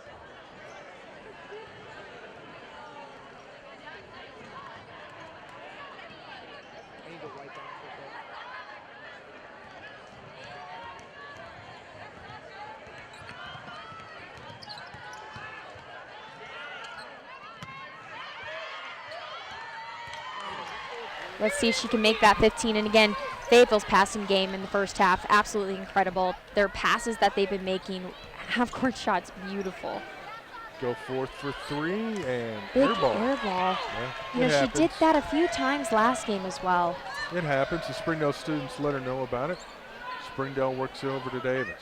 I need to wipe down for a bit. Let's see if she can make that 15. And again, Fayetteville's passing game in the first half, absolutely incredible. Their passes that they've been making, half-court shots, beautiful. Go forth for 3 and Big air ball. air ball. Yeah, You know, happens. she did that a few times last game as well. It happens. The Springdale students let her know about it. Springdale works it over to Davis.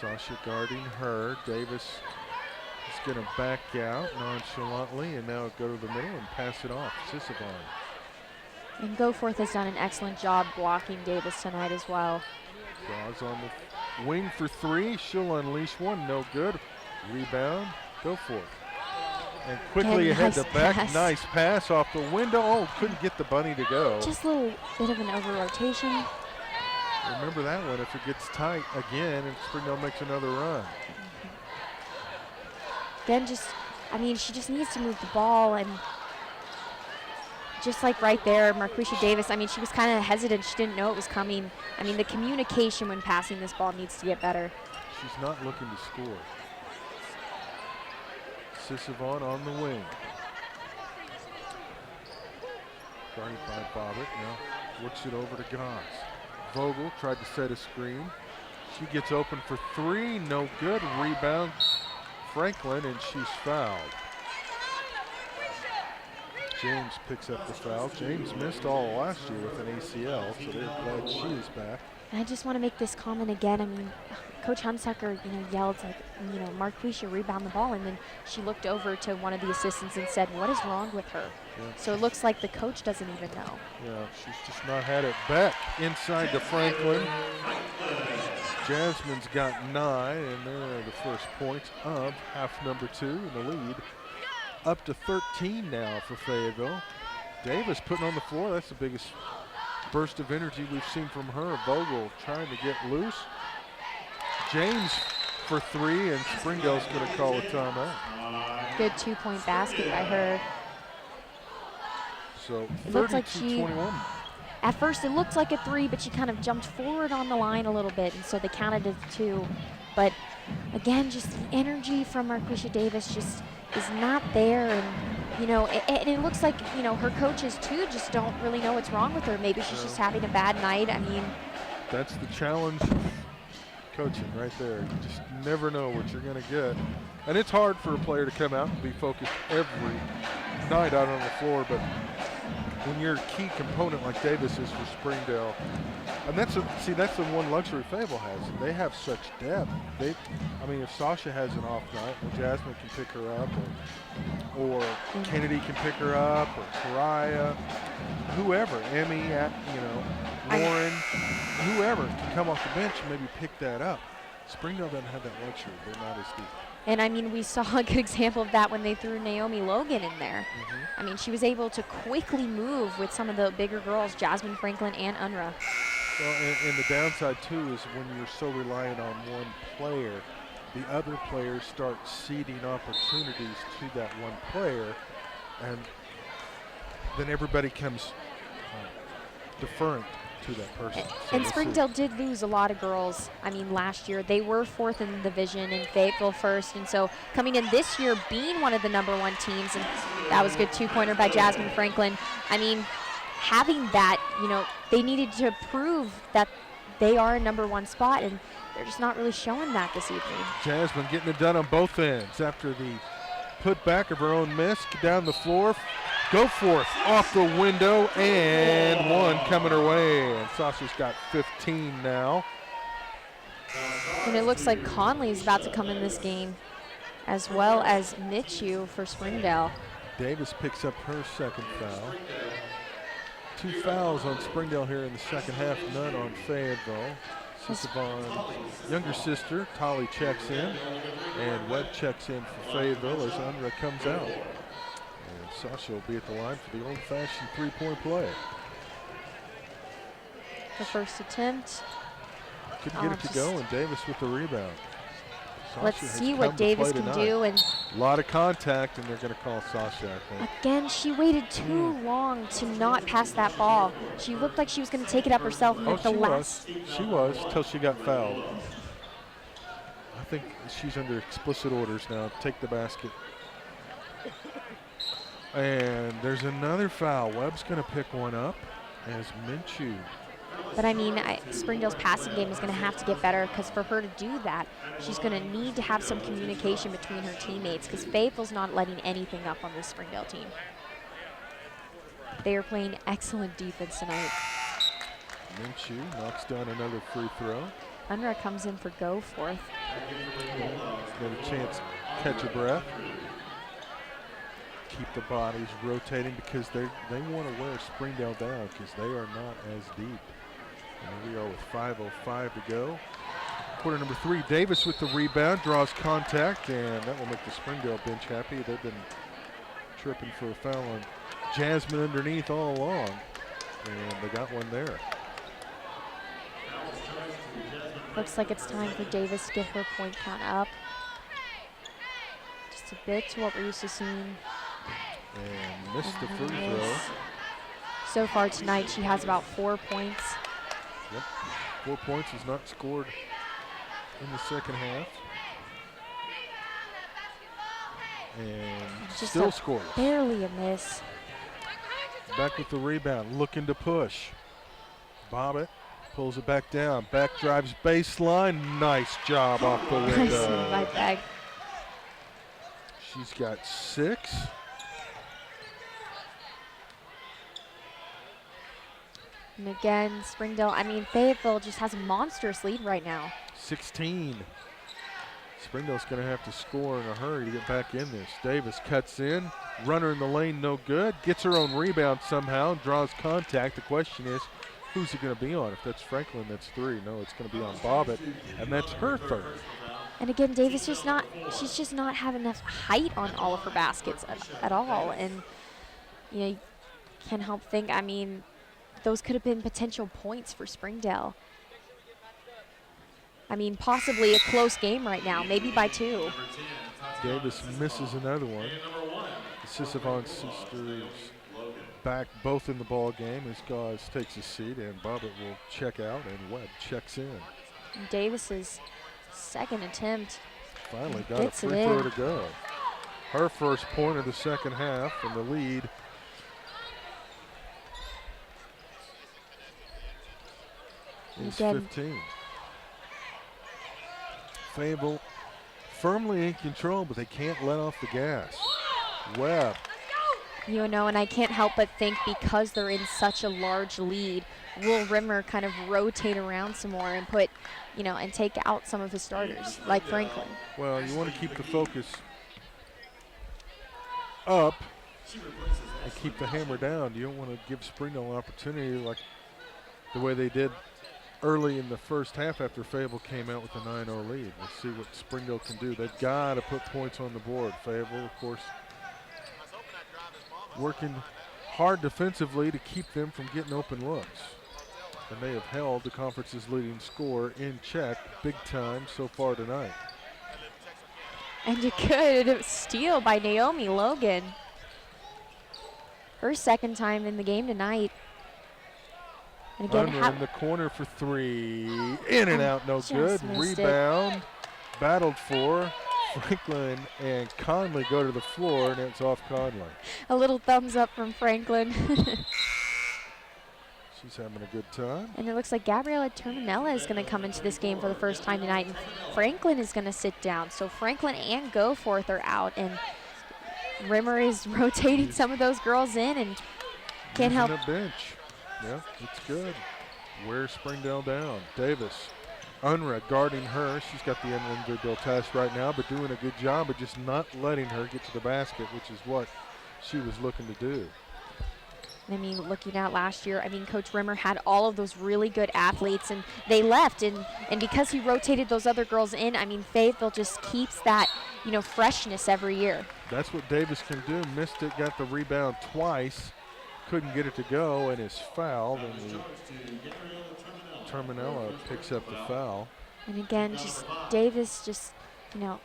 Sasha guarding her. Davis is going to back out nonchalantly and now go to the middle and pass it off. Sisavon. And Goforth has done an excellent job blocking Davis tonight as well. Draws on the wing for 3. She'll unleash one. No good. Rebound. Goforth. And quickly Again, ahead nice to back. pass. Nice pass off the window. Oh, couldn't get the bunny to go. Just a little bit of an over-rotation. Remember that one if it gets tight again and Springdale makes another run. Again, I mean, she just needs to move the ball, and just like right there, Marquisha Davis, I mean, she was kind of hesitant. She didn't know it was coming. I mean, the communication when passing this ball needs to get better. She's not looking to score. Sisavon on the wing. Guarded by Bobbitt. Now works it over to Goss. Vogel tried to set a screen. She gets open for 3. No good. Rebound Franklin, and she's fouled. James picks up the foul. James missed all last year with an ACL, so they're glad she is back. And I just want to make this comment again. I mean, Coach Hunsucker, yelled like, Marquisha rebound the ball, and then she looked over to one of the assistants and said, "What is wrong with her?" Yeah. So it looks like the coach doesn't even know. Yeah, she's just not had it back. Inside to Franklin. Jasmine's got 9, and there are the first points of half number 2 in the lead. Up to 13 now for Fayetteville. Davis putting on the floor. That's the biggest burst of energy we've seen from her. Vogel trying to get loose. James for 3, and Springdale's going to call a timeout. Good 2-point basket by her. So It looks like 32-21. At first it looked like a 3, but she kind of jumped forward on the line a little bit, and so they counted it 2. But again, just the energy from Marquisha Davis just is not there, and it looks like her coaches too just don't really know what's wrong with her. Maybe she's just having a bad night. I mean, that's the challenge of coaching right there. You just never know what you're going to get, and it's hard for a player to come out and be focused every night out on the floor, but when you're a key component like Davis is for Springdale, and that's the one luxury Fayetteville has. They have such depth. If Sasha has an off night, well, Jasmine can pick her up, or Kennedy can pick her up, or Soraya, whoever, Emmy, Lauren, whoever can come off the bench and maybe pick that up. Springdale doesn't have that luxury. They're not as deep. And we saw a good example of that when they threw Naomi Logan in there. She was able to quickly move with some of the bigger girls, Jasmine Franklin and Unra. Well, and the downside too is when you're so reliant on one player, the other players start ceding opportunities to that one player, and then everybody comes deferring to that person. And Springdale did lose a lot of girls. Last year they were 4th in the division and Fayetteville 1st, and so coming in this year being one of the #1 teams, and that was a good 2-pointer by Jasmine Franklin. Having that, they needed to prove that they are a #1 spot, and they're just not really showing that this evening. Jasmine getting it done on both ends after the putback of her own miss down the floor. Go forth off the window, and one coming her way, and Sasha's got 15 now. And it looks like Conley is about to come in this game, as well as Michu for Springdale. Davis picks up her second foul. 2 fouls on Springdale here in the second half, none on Fayetteville. Sisavon's younger sister, Tolly, checks in, and Webb checks in for Fayetteville as Unra comes out. And Sasha will be at the line for the old-fashioned 3-point play. The first attempt. Couldn't get it to go, and Davis with the rebound. Sasha Let's see what Davis can do. And a lot of contact, and they're going to call Sasha, I think. Again, she waited too long to not pass that ball. She looked like she was going to take it up herself. And She was, till she got fouled. I think she's under explicit orders now. Take the basket. And there's another foul. Webb's going to pick one up as Minshew. But Springdale's passing game is going to have to get better, because for her to do that, she's going to need to have some communication between her teammates, because Fayetteville's not letting anything up on this Springdale team. They are playing excellent defense tonight. Minshew knocks down another free throw. Unra comes in for go forth. Got a chance to catch a breath. Keep the bodies rotating, because they want to wear Springdale down, because they are not as deep. And here we are with 5:05 to go. Quarter number 3, Davis with the rebound, draws contact, and that will make the Springdale bench happy. They've been tripping for a foul on Jasmine underneath all along, and they got one there. Looks like it's time for Davis to get her point count up just a bit to what we're used to seeing. And missed the free throw. So far tonight, she has about 4 points. Yep, 4 points, has not scored in the second half. And Just still scores. Barely a miss. Back with the rebound, looking to push. Bobbitt pulls it back down. Back drives baseline. Nice job off the window. Nice bag. She's got 6. And again, Springdale, I mean, Fayetteville just has a monstrous lead right now. 16. Springdale's going to have to score in a hurry to get back in this. Davis cuts in, runner in the lane, no good. Gets her own rebound somehow, draws contact. The question is, who's it going to be on? If that's Franklin, that's 3. No, it's going to be on Bobbitt, and that's her third. And again, Davis she's just not having enough height on all of her baskets at all. And, you know, you can't help think, I mean, those could have been potential points for Springdale. I mean, possibly a close game right now, maybe by 2. Davis misses another one. The Sisavon sisters back both in the ball game as Gauze takes a seat, and Bobbitt will check out, and Webb checks in. Davis's second attempt. Finally got a free throw to go. Her first point of the second half, and the lead is 15. Fayetteville firmly in control, but they can't let off the gas. Webb. You know, and I can't help but think because they're in such a large lead, will Rimmer kind of rotate around some more and put, you know, and take out some of his starters, like Franklin? Well, you want to keep the focus up and keep the hammer down. You don't want to give Springdale an opportunity like the way they did early in the first half after Fayetteville came out with a 9-0 lead. We'll see what Springdale can do. They've got to put points on the board. Fayetteville, of course, working hard defensively to keep them from getting open looks. And they have held the conference's leading scorer in check big time so far tonight. And a good steal by Naomi Logan. Her second time in the game tonight. And again, in the corner for 3. In and out, no good. Rebound, battled for. Franklin and Conley go to the floor, and it's off Conley. A little thumbs up from Franklin. She's having a good time. And it looks like Gabriella Terminella is going to come into this game for the first time tonight, and Franklin is going to sit down. So Franklin and Goforth are out, and Rimmer is rotating some of those girls in, and can't help. A bench. Yeah, it's good. Wears Springdale down. Davis. Unruh guarding her. She's got the individual task right now, but doing a good job of just not letting her get to the basket, which is what she was looking to do. I mean, looking at last year, I mean, Coach Rimmer had all of those really good athletes, and they left. And because he rotated those other girls in, I mean, Fayetteville just keeps that, you know, freshness every year. That's what Davis can do. Missed it, got the rebound twice. Couldn't get it to go, and is fouled. And Terminella picks up the foul. And again, just Davis just, you know,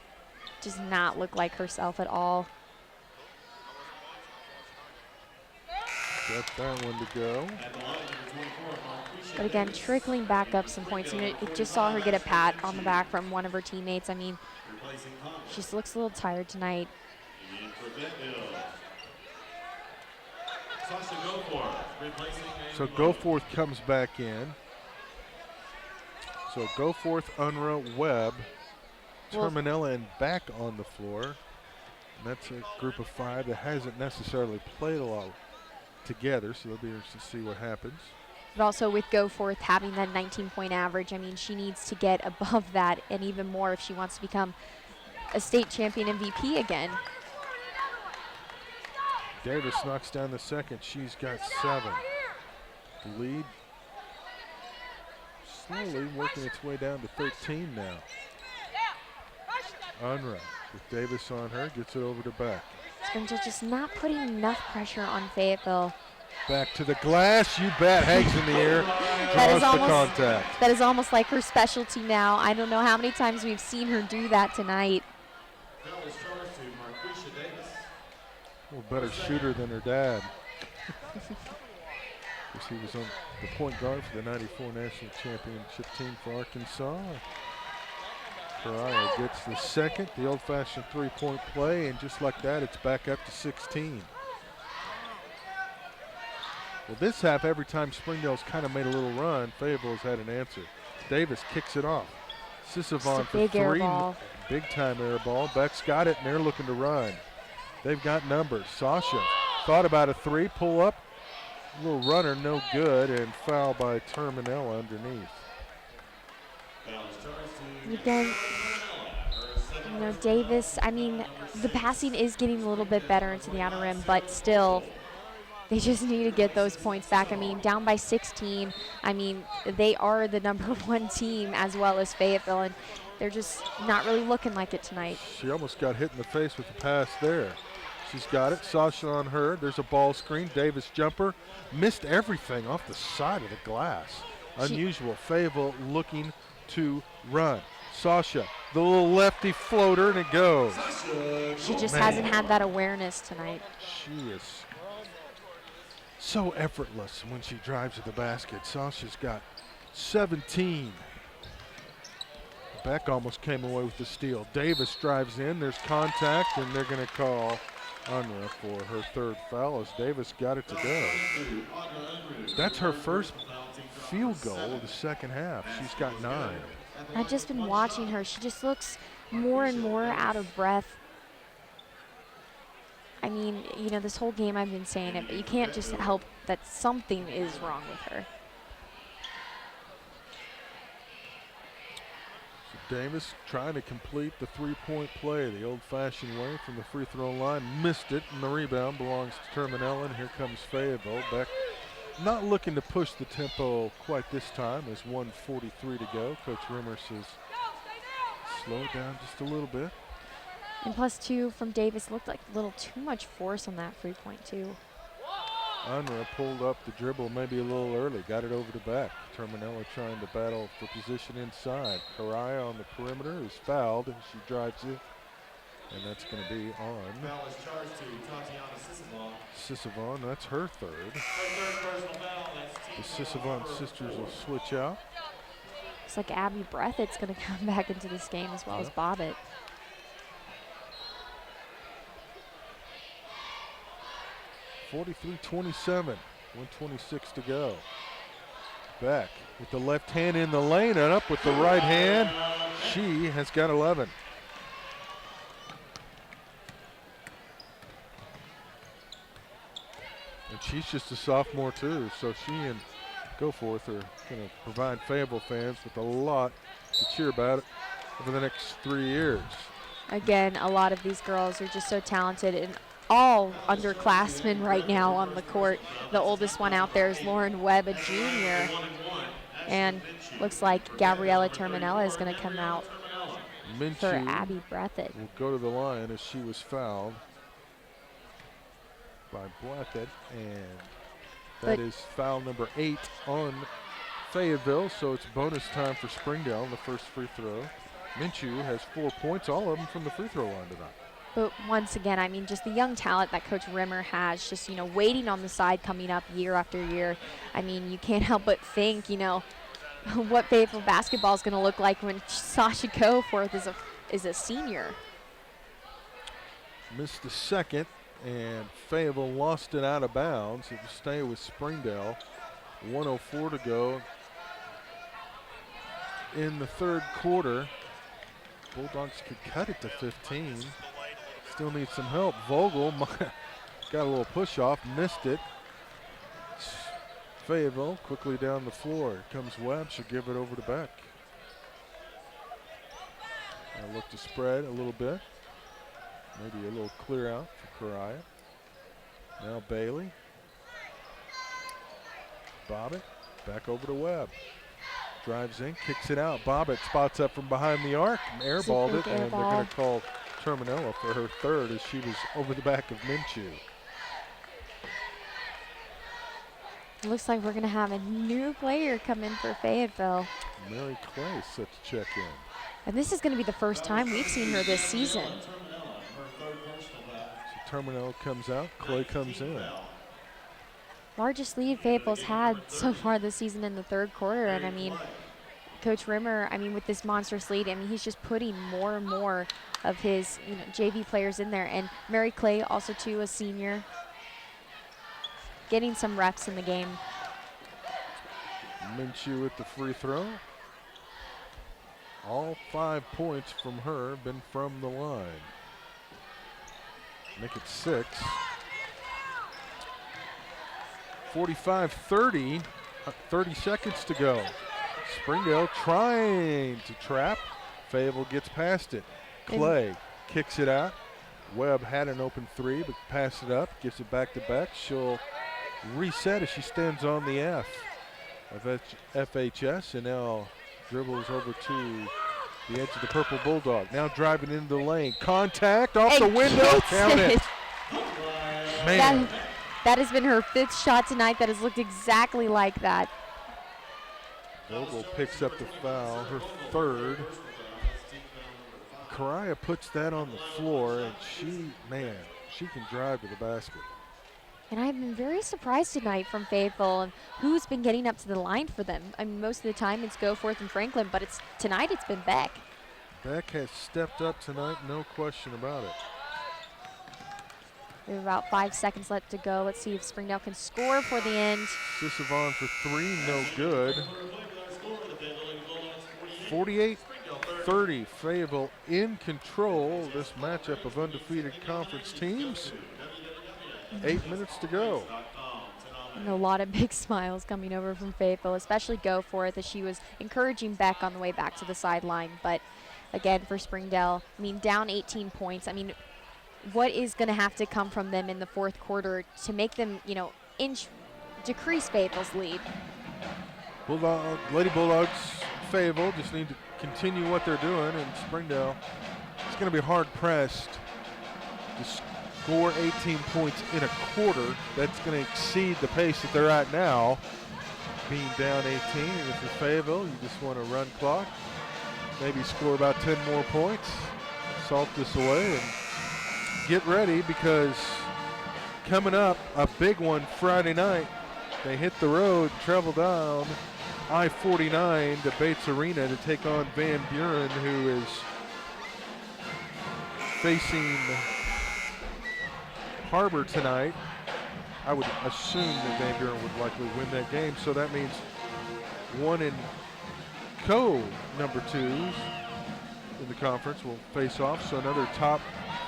does not look like herself at all. Got that one to go. But again, trickling back up some points. You know, it just saw her get a pat on the back from one of her teammates. I mean, she just looks a little tired tonight. So Goforth comes back in. So Goforth, Unruh, Webb, Terminella, and back on the floor. And that's a group of 5 that hasn't necessarily played a lot together, so they'll be interested to see what happens. But also with Goforth having that 19-point average, I mean, she needs to get above that and even more if she wants to become a state champion MVP again. Davis knocks down the second. She's got 7. The lead slowly working its way down to 13 now. Unruh with Davis on her, gets it over to Beck. Springdale just not putting enough pressure on Fayetteville. Back to the glass, you bet. Hangs in the air, draws the contact. That is almost like her specialty now. I don't know how many times we've seen her do that tonight. Well, better shooter than her dad. Because he was on the point guard for the '94 national championship team for Arkansas. Pariah gets the second, the old-fashioned 3-point play, and just like that, it's back up to 16. Well, this half, every time Springdale's kind of made a little run, Fayetteville has had an answer. Davis kicks it off. Sisavon for 3, big-time air ball. Beck's got it, and they're looking to run. They've got numbers. Sasha thought about a 3, pull up, Little runner, no good, and foul by Terminella underneath. Again, Davis, I mean, the passing is getting a little bit better into the outer rim, but still, they just need to get those points back. I mean, down by 16. I mean, they are the #1 team as well as Fayetteville, and they're just not really looking like it tonight. She almost got hit in the face with the pass there. She's got it. Sasha on her. There's a ball screen. Davis jumper. Missed everything off the side of the glass. Unusual. Fayetteville looking to run. Sasha, the little lefty floater, and it goes. She just hasn't had that awareness tonight. She is so effortless when she drives to the basket. Sasha's got 17. Beck almost came away with the steal. Davis drives in. There's contact, and they're going to call Unruh for her third foul as Davis got it to go. That's her first field goal of the second half. She's got 9. I've just been watching her. She just looks more and more out of breath. I mean, this whole game I've been saying it, but you can't just help that something is wrong with her. So Davis trying to complete the three-point play the old-fashioned way from the free throw line. Missed it, and the rebound belongs to Terminella, and here comes Fayetteville. Beck not looking to push the tempo quite this time. There's 1:43 to go. Coach Rimmer says slow it down just a little bit. And +2 from Davis looked like a little too much force on that free point too. Unruh pulled up the dribble maybe a little early, got it over to Beck. Terminella trying to battle for position inside. Karaya on the perimeter is fouled, and she drives it. And that's going to be on Foul is charged to Tatiana Sisavon. That's her third. The Sisavon sisters will switch out. Looks like Abby Breathitt's going to come back into this game as well as Bobbitt. (43-27), 1:26 to go. Beck with the left hand in the lane and up with the right hand. She has got 11. And she's just a sophomore too, so she and Goforth are going to provide Fayetteville fans with a lot to cheer about over the next 3 years. Again, a lot of these girls are just so talented, and all underclassmen right now on the court. The oldest one out there is Lauren Webb, a junior, and looks like Gabriella Terminella is going to come out for Abby Breathitt. Will go to the line as she was fouled by Blackett, and that is foul number 8 on Fayetteville, so it's bonus time for Springdale on the first free throw. Minshew has 4 points, all of them from the free throw line tonight. But once again, I mean, just the young talent that Coach Rimmer has, just, waiting on the side coming up year after year. I mean, you can't help but think, what Fayetteville basketball is going to look like when Sasha Goforth is a senior. Missed the second, and Fayetteville lost it out of bounds. It will stay with Springdale. 1:04 to go in the third quarter. Bulldogs could cut it to 15. Still need some help. Vogel got a little push off, missed it. Fayetteville quickly down the floor. Here comes Webb. She'll give it over to Beck. I look to spread a little bit. Maybe a little clear out for Karaya. Now Bailey. Bobbitt back over to Webb. Drives in, kicks it out. Bobbitt spots up from behind the arc, airballed it, and they're going to call Terminella for her third as she was over the back of Minshew. Looks like we're going to have a new player come in for Fayetteville. Mary Clay set to check in. And this is going to be the first time we've seen her this season. So Terminella comes out, Clay comes in. Largest lead Fayetteville's had so far this season in the third quarter, and I mean, Coach Rimmer, with this monstrous lead, he's just putting more and more of his JV players in there, and Mary Clay also too, a senior, getting some reps in the game. Minshew with the free throw. All 5 points from her have been from the line. Make it 6. 45-30, 30 seconds to go. Springdale trying to trap. Fayetteville gets past it. Clay kicks it out. Webb had an open three, but passed it up, gives it back to Beck. She'll reset as she stands on the F of FHS and now dribbles over to the edge of the Purple Bulldog. Now driving into the lane. Contact off the window. Count it. Man. That has been her 5th shot tonight that has looked exactly like that. Vogel picks up the foul, her 3rd. Karaya puts that on the floor, and she can drive to the basket. And I've been very surprised tonight from Fayetteville and who's been getting up to the line for them. I mean, most of the time it's Goforth and Franklin, but tonight it's been Beck. Beck has stepped up tonight, no question about it. We have about 5 seconds left to go. Let's see if Springdale can score for the end. Sisavon for 3, no good. 48-30, Fayetteville in control. This matchup of undefeated conference teams. 8 minutes to go. And a lot of big smiles coming over from Fayetteville, especially Goforth as she was encouraging Beck on the way back to the sideline. But again, for Springdale, I mean, down 18 points. I mean, what is going to have to come from them in the 4th quarter to make them, decrease Fayetteville's lead? Lady Bulldogs, Fayetteville just need to continue what they're doing, and Springdale is going to be hard pressed to score 18 points in a quarter. That's going to exceed the pace that they're at now, being down 18. And if you're Fayetteville, you just want to run clock, maybe score about 10 more points, salt this away, and get ready because coming up, a big one Friday night. They hit the road, travel down I-49 to Bates Arena to take on Van Buren, who is facing Harbor tonight. I would assume that Van Buren would likely win that game, so that means one in number 2s in the conference will face off, so another top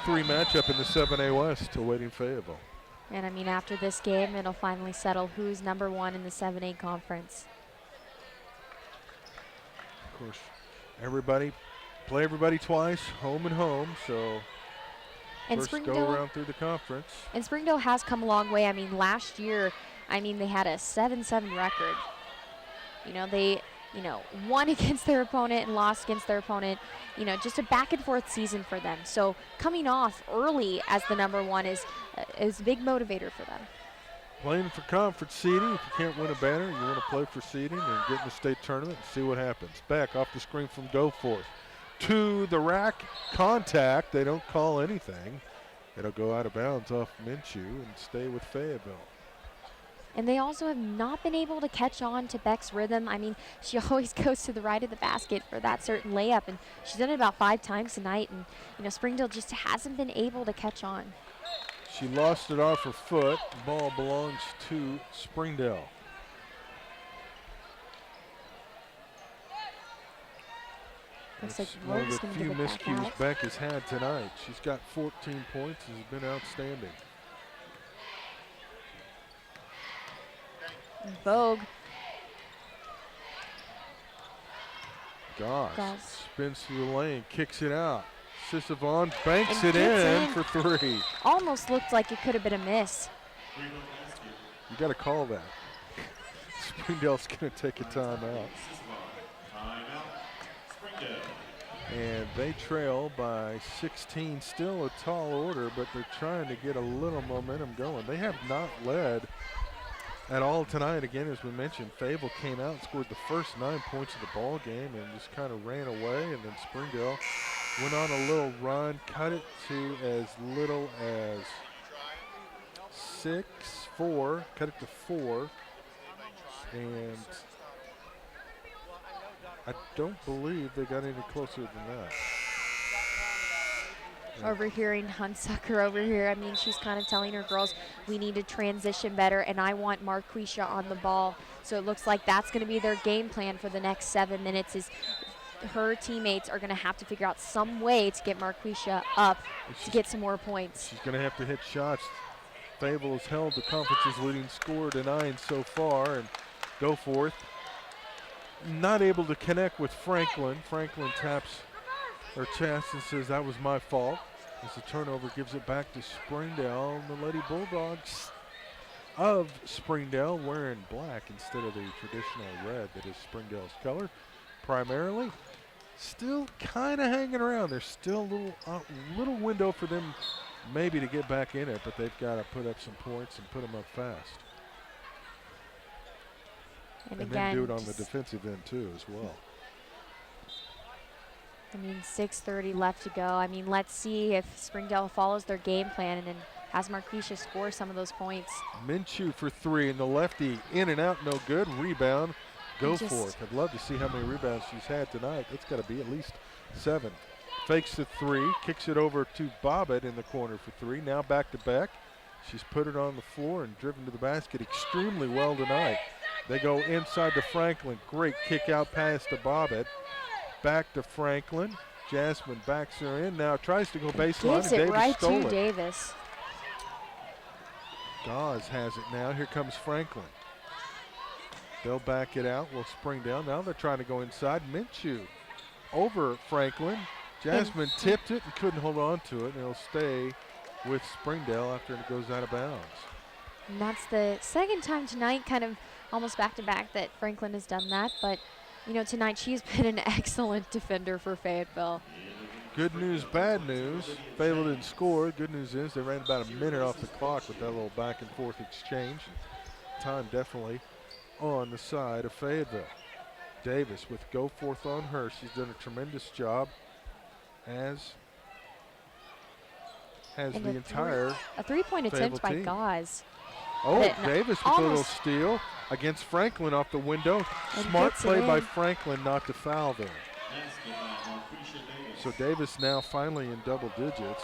3 matchup in the 7A West awaiting Fayetteville. And I mean, after this game, it'll finally settle who's number 1 in the 7A conference. Of course, play everybody twice, home and home, so and first go around through the conference. And Springdale has come a long way. I mean, last year, they had a 7-7 record. They won against their opponent and lost against their opponent. Just a back and forth season for them. So coming off early as the number 1 is a big motivator for them. Playing for conference seeding. If you can't win a banner, you want to play for seeding and get in the state tournament and see what happens. Back off the screen from Goforth to the rack. Contact. They don't call anything. It'll go out of bounds off Minshew and stay with Fayetteville. And they also have not been able to catch on to Beck's rhythm. I mean, she always goes to the right of the basket for that certain layup, and she's done it about 5 times tonight, and Springdale just hasn't been able to catch on. She lost it off her foot. Ball belongs to Springdale. Looks like one of Rose the gonna few give it back miscues out. Beck has had tonight. She's got 14 points, has been outstanding. Vogue. Goss Goss. spins through the lane, kicks it out. Sisavon banks And it gets in for 3. Almost looked like it could have been a miss. You got to call that. Springdale's going to take a timeout. And they trail by 16, still a tall order, but they're trying to get a little momentum going. They have not led at all tonight. Again, as we mentioned, Fayetteville came out and scored the first 9 points of the ball game and just kind of ran away, and then Springdale went on a little run, cut it to as little as 4, cut it to 4, and I don't believe they got any closer than that. Overhearing Hunsucker over here, I mean, she's kind of telling her girls, we need to transition better, and I want Marquisha on the ball. So it looks like that's going to be their game plan for the next 7 minutes is her teammates are going to have to figure out some way to get Marquisha up to get some more points. She's going to have to hit shots Fayetteville has held the conference's leading scorer to 9 so far, and Goforth not able to connect with Franklin. Franklin taps her chest and says, that was my fault. As the turnover gives it back to Springdale. The Lady Bulldogs of Springdale wearing black instead of the traditional red that is Springdale's color primarily. Still kind of hanging around. There's still a little window for them maybe to get back in it, but they've got to put up some points and put them up fast. And then do it on the defensive end too as well. I mean, 6:30 left to go. I mean, let's see if Springdale follows their game plan and then has Marquisha score some of those points. Minshew for 3, and the lefty in and out, no good. Rebound, Goforth. I'd love to see how many rebounds she's had tonight. It's got to be at least 7. Fakes the 3, kicks it over to Bobbitt in the corner for 3. Now back to Beck. She's put it on the floor and driven to the basket extremely well tonight. They go inside to Franklin. Great kick out pass to Bobbitt. Back to Franklin. Jasmine backs her in. Now tries to go baseline. Gives it right to Davis. Gauze has it now. Here comes Franklin. They'll back it out. Will Springdale. Now they're trying to go inside. Minshew over Franklin. Jasmine tipped it and couldn't hold on to it. And it'll stay with Springdale after it goes out of bounds. And that's the second time tonight, kind of almost back-to-back, that Franklin has done that. But, you know, tonight she's been an excellent defender for Fayetteville. Good news, bad news. Fayetteville didn't score. Good news is they ran about a minute off the clock with that little back and forth exchange. Time definitely on the side of Fayetteville. Davis with Goforth on her. She's done a tremendous job, as has the entire a three-point attempt by team. Gauze. Oh, Davis with a little steal against Franklin off the window. Smart play by Franklin not to foul there. So Davis now finally in double digits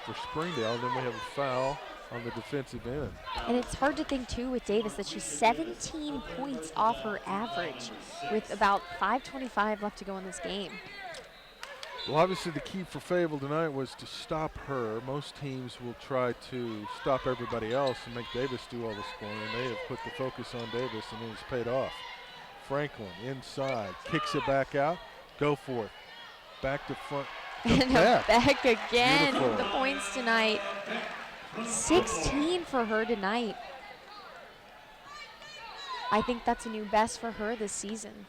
for Springdale. Then we have a foul on the defensive end. And it's hard to think, too, with Davis that she's 17 points off her average with about 5:25 left to go in this game. Well, obviously the key for Fayetteville tonight was to stop her. Most teams will try to stop everybody else and make Davis do all the scoring. And they have put the focus on Davis, and it's paid off. Franklin inside, kicks it back out. Goforth. Back to front. And back again. Beautiful. The points tonight. 16 for her tonight. I think that's a new best for her this season.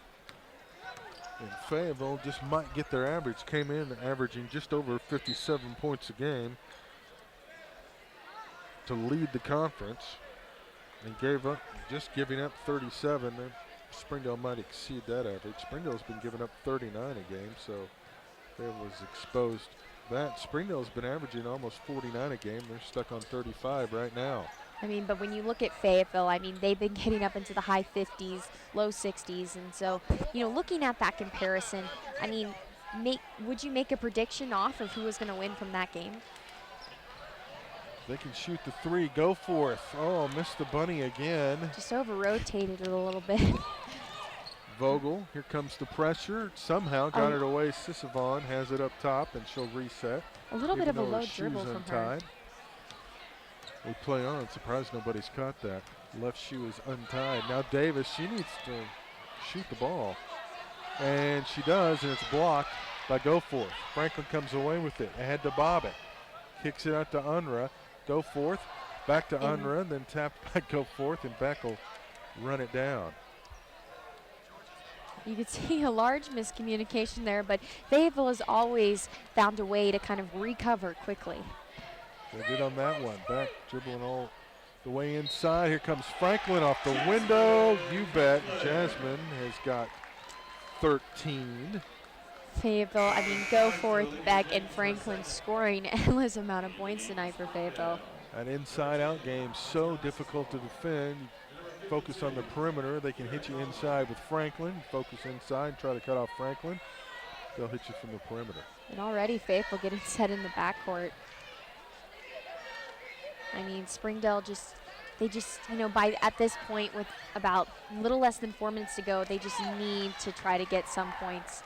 And Fayetteville just might get their average. Came in averaging just over 57 points a game to lead the conference. And giving up 37. And Springdale might exceed that average. Springdale's been giving up 39 a game, so Fayetteville was exposed that. Springdale's been averaging almost 49 a game. They're stuck on 35 right now. I mean, but when you look at Fayetteville, I mean, they've been getting up into the high 50s, low 60s. And so, you know, looking at that comparison, I mean, would you make a prediction off of who was going to win from that game? They can shoot the 3. Goforth. Oh, missed the bunny again. Just over-rotated it a little bit. Vogel, here comes the pressure. Somehow got it away. Sisavon has it up top, and she'll reset. A little bit of a low dribble from her. We play on. Surprised nobody's caught that. Left shoe is untied. Now Davis, she needs to shoot the ball. And she does, and it's blocked by Goforth. Franklin comes away with it. Ahead to Bobbitt. Kicks it out to Unruh. Goforth, back to Unruh, then tapped by Goforth, and Beck will run it down. You could see a large miscommunication there, but Fayetteville has always found a way to kind of recover quickly. They did on that one. Back dribbling all the way inside. Here comes Franklin off the window. You bet. Jasmine has got 13. Fayetteville, I mean, Goforth, Beck, and Franklin scoring endless amount of points tonight for Fayetteville. An inside-out game, so difficult to defend. Focus on the perimeter. They can hit you inside with Franklin. Focus inside, try to cut off Franklin. They'll hit you from the perimeter. And already Fayetteville getting set in the backcourt. I mean, Springdale they just, you know, at this point with about a little less than 4 minutes to go, they just need to try to get some points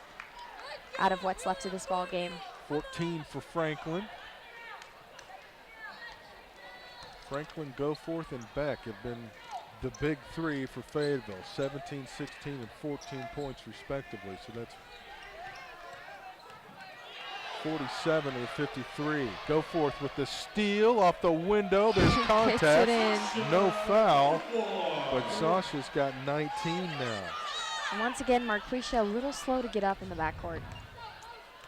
out of what's left of this ball game. 14 for Franklin. Franklin, Goforth, and Beck have been the big three for Fayetteville, 17, 16, and 14 points respectively. So that's 47 to 53. Goforth with the steal off the window. There's contact. No foul. But Sasha's got 19 now. And once again, Marquisha a little slow to get up in the backcourt.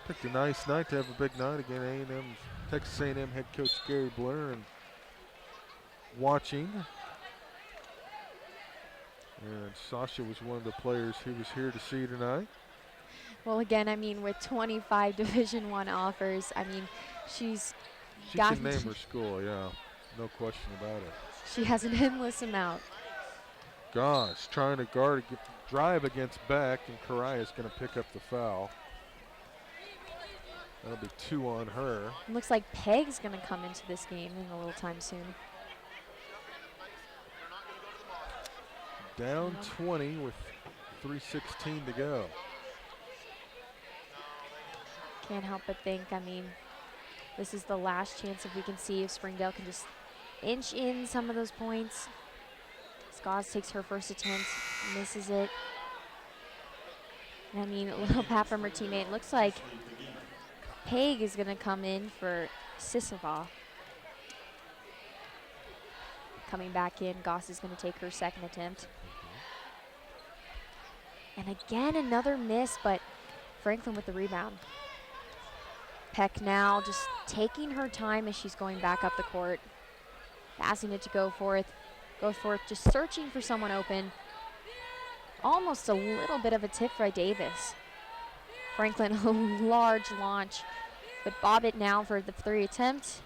Picked a nice night to have a big night again. A&M, Texas A&M head coach Gary Blair and watching. And Sasha was one of the players he was here to see tonight. Well, again, I mean, with 25 Division I offers, I mean, she can name her school, yeah, no question about it. She has an endless amount. Gosh, trying to drive against Beck, and Karai is going to pick up the foul. That'll be 2 on her. It looks like Peg's going to come into this game in a little time soon. Down 20 with 3:16 to go. Can't help but think, I mean, this is the last chance if we can see if Springdale can just inch in some of those points. Scott takes her first attempt, misses it. And I mean, a little pat from her teammate. It looks like Peg is going to come in for Sisova. Coming back in, Goss is going to take her second attempt. And again, another miss, but Franklin with the rebound. Peck now just taking her time as she's going back up the court. Passing it to Goforth. Goforth just searching for someone open. Almost a little bit of a tip by Davis. Franklin, a large launch, but bob it now for the 3 attempt.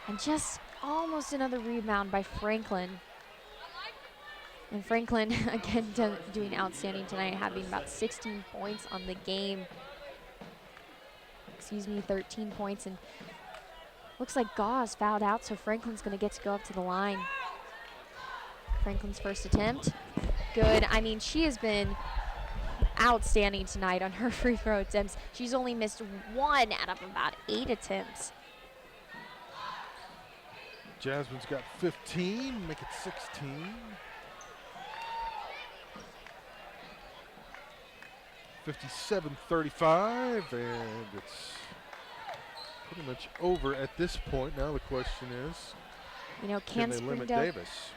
And just almost another rebound by Franklin. And Franklin, again, doing outstanding tonight, having about 16 points on the game. 13 points. And looks like Gauze fouled out, so Franklin's going to get to go up to the line. Franklin's first attempt. Good. I mean, she has been outstanding tonight on her free throw attempts. She's only missed 1 out of about 8 attempts. Jasmine's got 15, make it 16. $57-35, and it's pretty much over at this point. Now the question is, can they limit Davis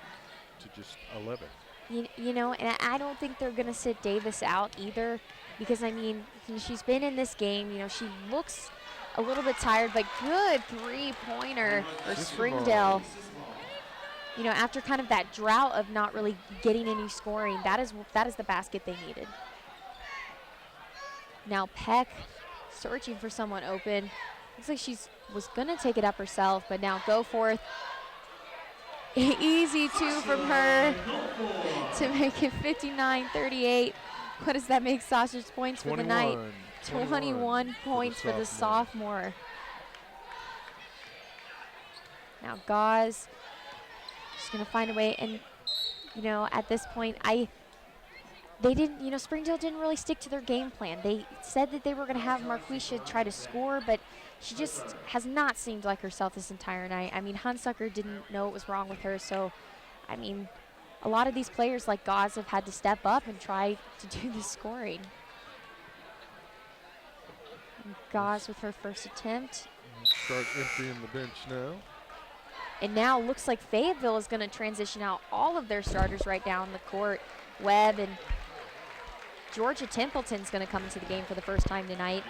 to just 11? And I don't think they're going to sit Davis out either, because, I mean, she's been in this game. She looks a little bit tired, but good three-pointer for Springdale. After kind of that drought of not really getting any scoring, that is the basket they needed. Now Peck searching for someone open. Looks like she was going to take it up herself, but now Goforth. Easy 2 from her to make it 59-38. What does that make Sasha's points for the night? 21 points for the sophomore. Now Gauze just going to find a way. And, at this point, Springdale didn't really stick to their game plan. They said that they were going to have Marquisha try to score, but she just has not seemed like herself this entire night. I mean, Hunsucker didn't know what was wrong with her, so, I mean, a lot of these players like Gauze have had to step up and try to do the scoring. And Gauze with her first attempt. Start emptying the bench now. And now looks like Fayetteville is going to transition out all of their starters right down the court. Webb and Georgia Templeton's going to come into the game for the first time tonight.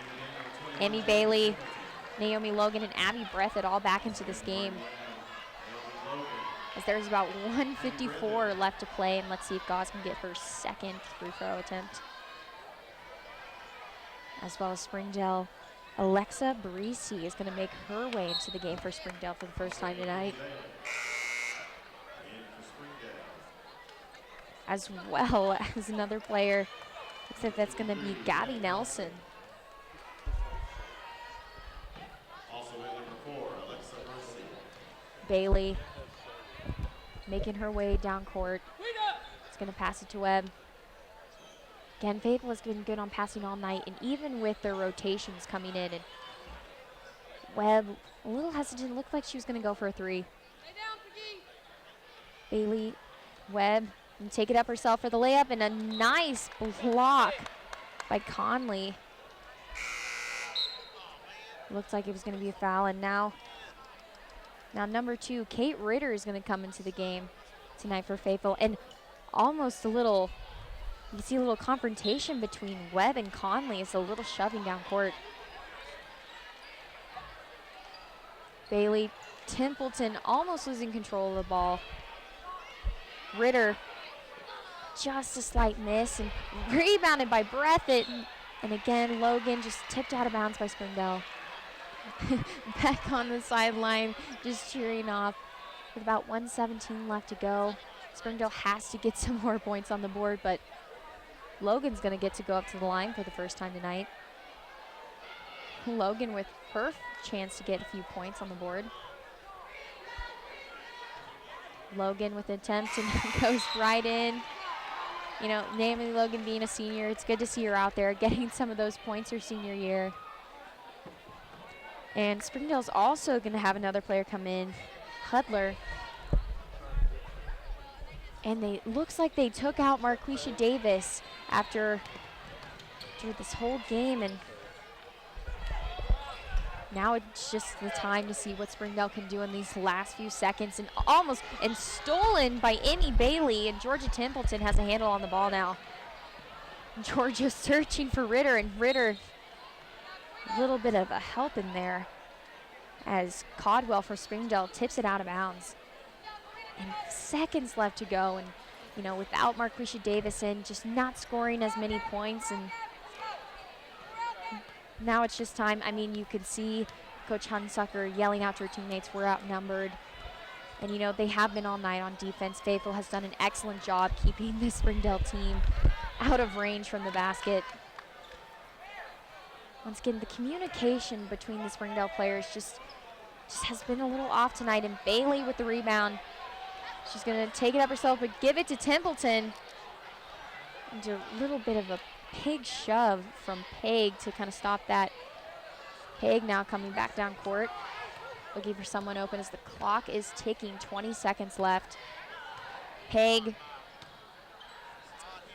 Emmy Bailey, Naomi Logan, and Abby Breathitt all back into this game. As there's about 1:54 left to play, and let's see if Gauze can get her second free throw attempt. As well as Springdale, Alexa Barisi is going to make her way into the game for Springdale for the first time tonight. As well as another player, looks like that's going to be Gabby Nelson. Also in number 4, Alexa Barisi. Bailey making her way down court. It's going to pass it to Webb. Again, Fayetteville has been good on passing all night, and even with their rotations coming in, and Webb a little hesitant, looked like she was going to go for a 3. Bailey Webb can take it up herself for the layup, and a nice block by Conley. Looked like it was going to be a foul, and now number 2, Kate Ritter, is going to come into the game tonight for Fayetteville, and almost a little, you see a little confrontation between Webb and Conley. It's a little shoving down court. Bailey Templeton almost losing control of the ball. Ritter, just a slight miss, and rebounded by Breathitt. And again, Logan just tipped out of bounds by Springdale. Back on the sideline, just cheering off with about 1:17 left to go. Springdale has to get some more points on the board, but Logan's going to get to go up to the line for the first time tonight. Logan with her chance to get a few points on the board. Logan with an attempt and goes right in. You know, Naomi Logan being a senior, it's good to see her out there getting some of those points her senior year. And Springdale's also going to have another player come in, Hudler. And looks like they took out Marquisha Davis after this whole game, and now it's just the time to see what Springdale can do in these last few seconds. And stolen by Amy Bailey, and Georgia Templeton has a handle on the ball now. Georgia searching for Ritter, and Ritter, a little bit of a help in there as Caldwell for Springdale tips it out of bounds. And seconds left to go, and you know, without Marquisha Davis in, just not scoring as many points, and now it's just time. I mean, you could see Coach Hunsucker yelling out to her teammates, we're outnumbered. And you know, they have been all night on defense. Fayetteville has done an excellent job keeping the Springdale team out of range from the basket. Once again, the communication between the Springdale players just has been a little off tonight, and Bailey with the rebound. She's going to take it up herself, but give it to Templeton. And a little bit of a pig shove from Peg to kind of stop that. Peg now coming back down court, looking for someone open as the clock is ticking, 20 seconds left. Peg,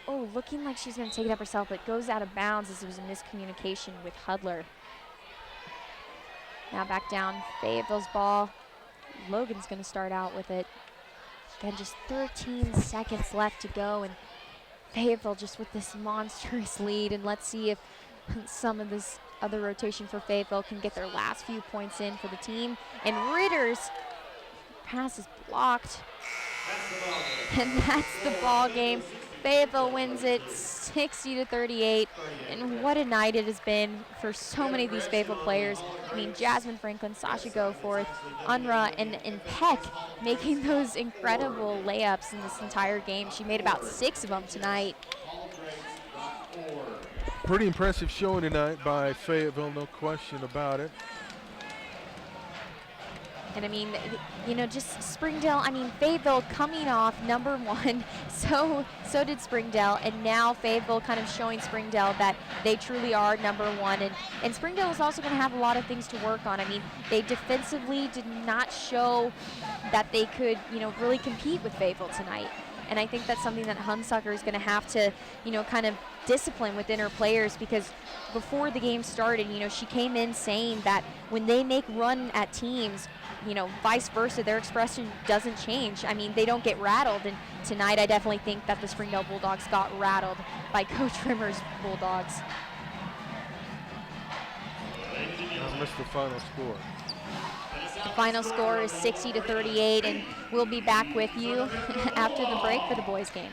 looking like she's going to take it up herself, but goes out of bounds as it was a miscommunication with Hudler. Now back down, Fayetteville's ball. Logan's going to start out with it. Again, just 13 seconds left to go, and Fayetteville just with this monstrous lead. And let's see if some of this other rotation for Fayetteville can get their last few points in for the team. And Ritter's pass is blocked. And that's the ball game. Fayetteville wins it 60-38, and what a night it has been for so many of these Fayetteville players. I mean, Jasmine Franklin, Sasha Goforth, Unra, and Peck making those incredible layups in this entire game. She made about 6 of them tonight. Pretty impressive showing tonight by Fayetteville, no question about it. And I mean, you know, just Springdale, I mean, Fayetteville coming off number 1, so did Springdale, and now Fayetteville kind of showing Springdale that they truly are number 1, and Springdale is also going to have a lot of things to work on. I mean, they defensively did not show that they could, you know, really compete with Fayetteville tonight. And I think that's something that Hunsucker is going to have to, you know, kind of discipline within her players, because before the game started, you know, she came in saying that when they make run at teams, you know, vice versa, their expression doesn't change. I mean, they don't get rattled, and tonight I definitely think that the Springdale Bulldogs got rattled by Coach Rimmer's Bulldogs. I missed the final score. The final score is 60-38, and we'll be back with you after the break for the boys game.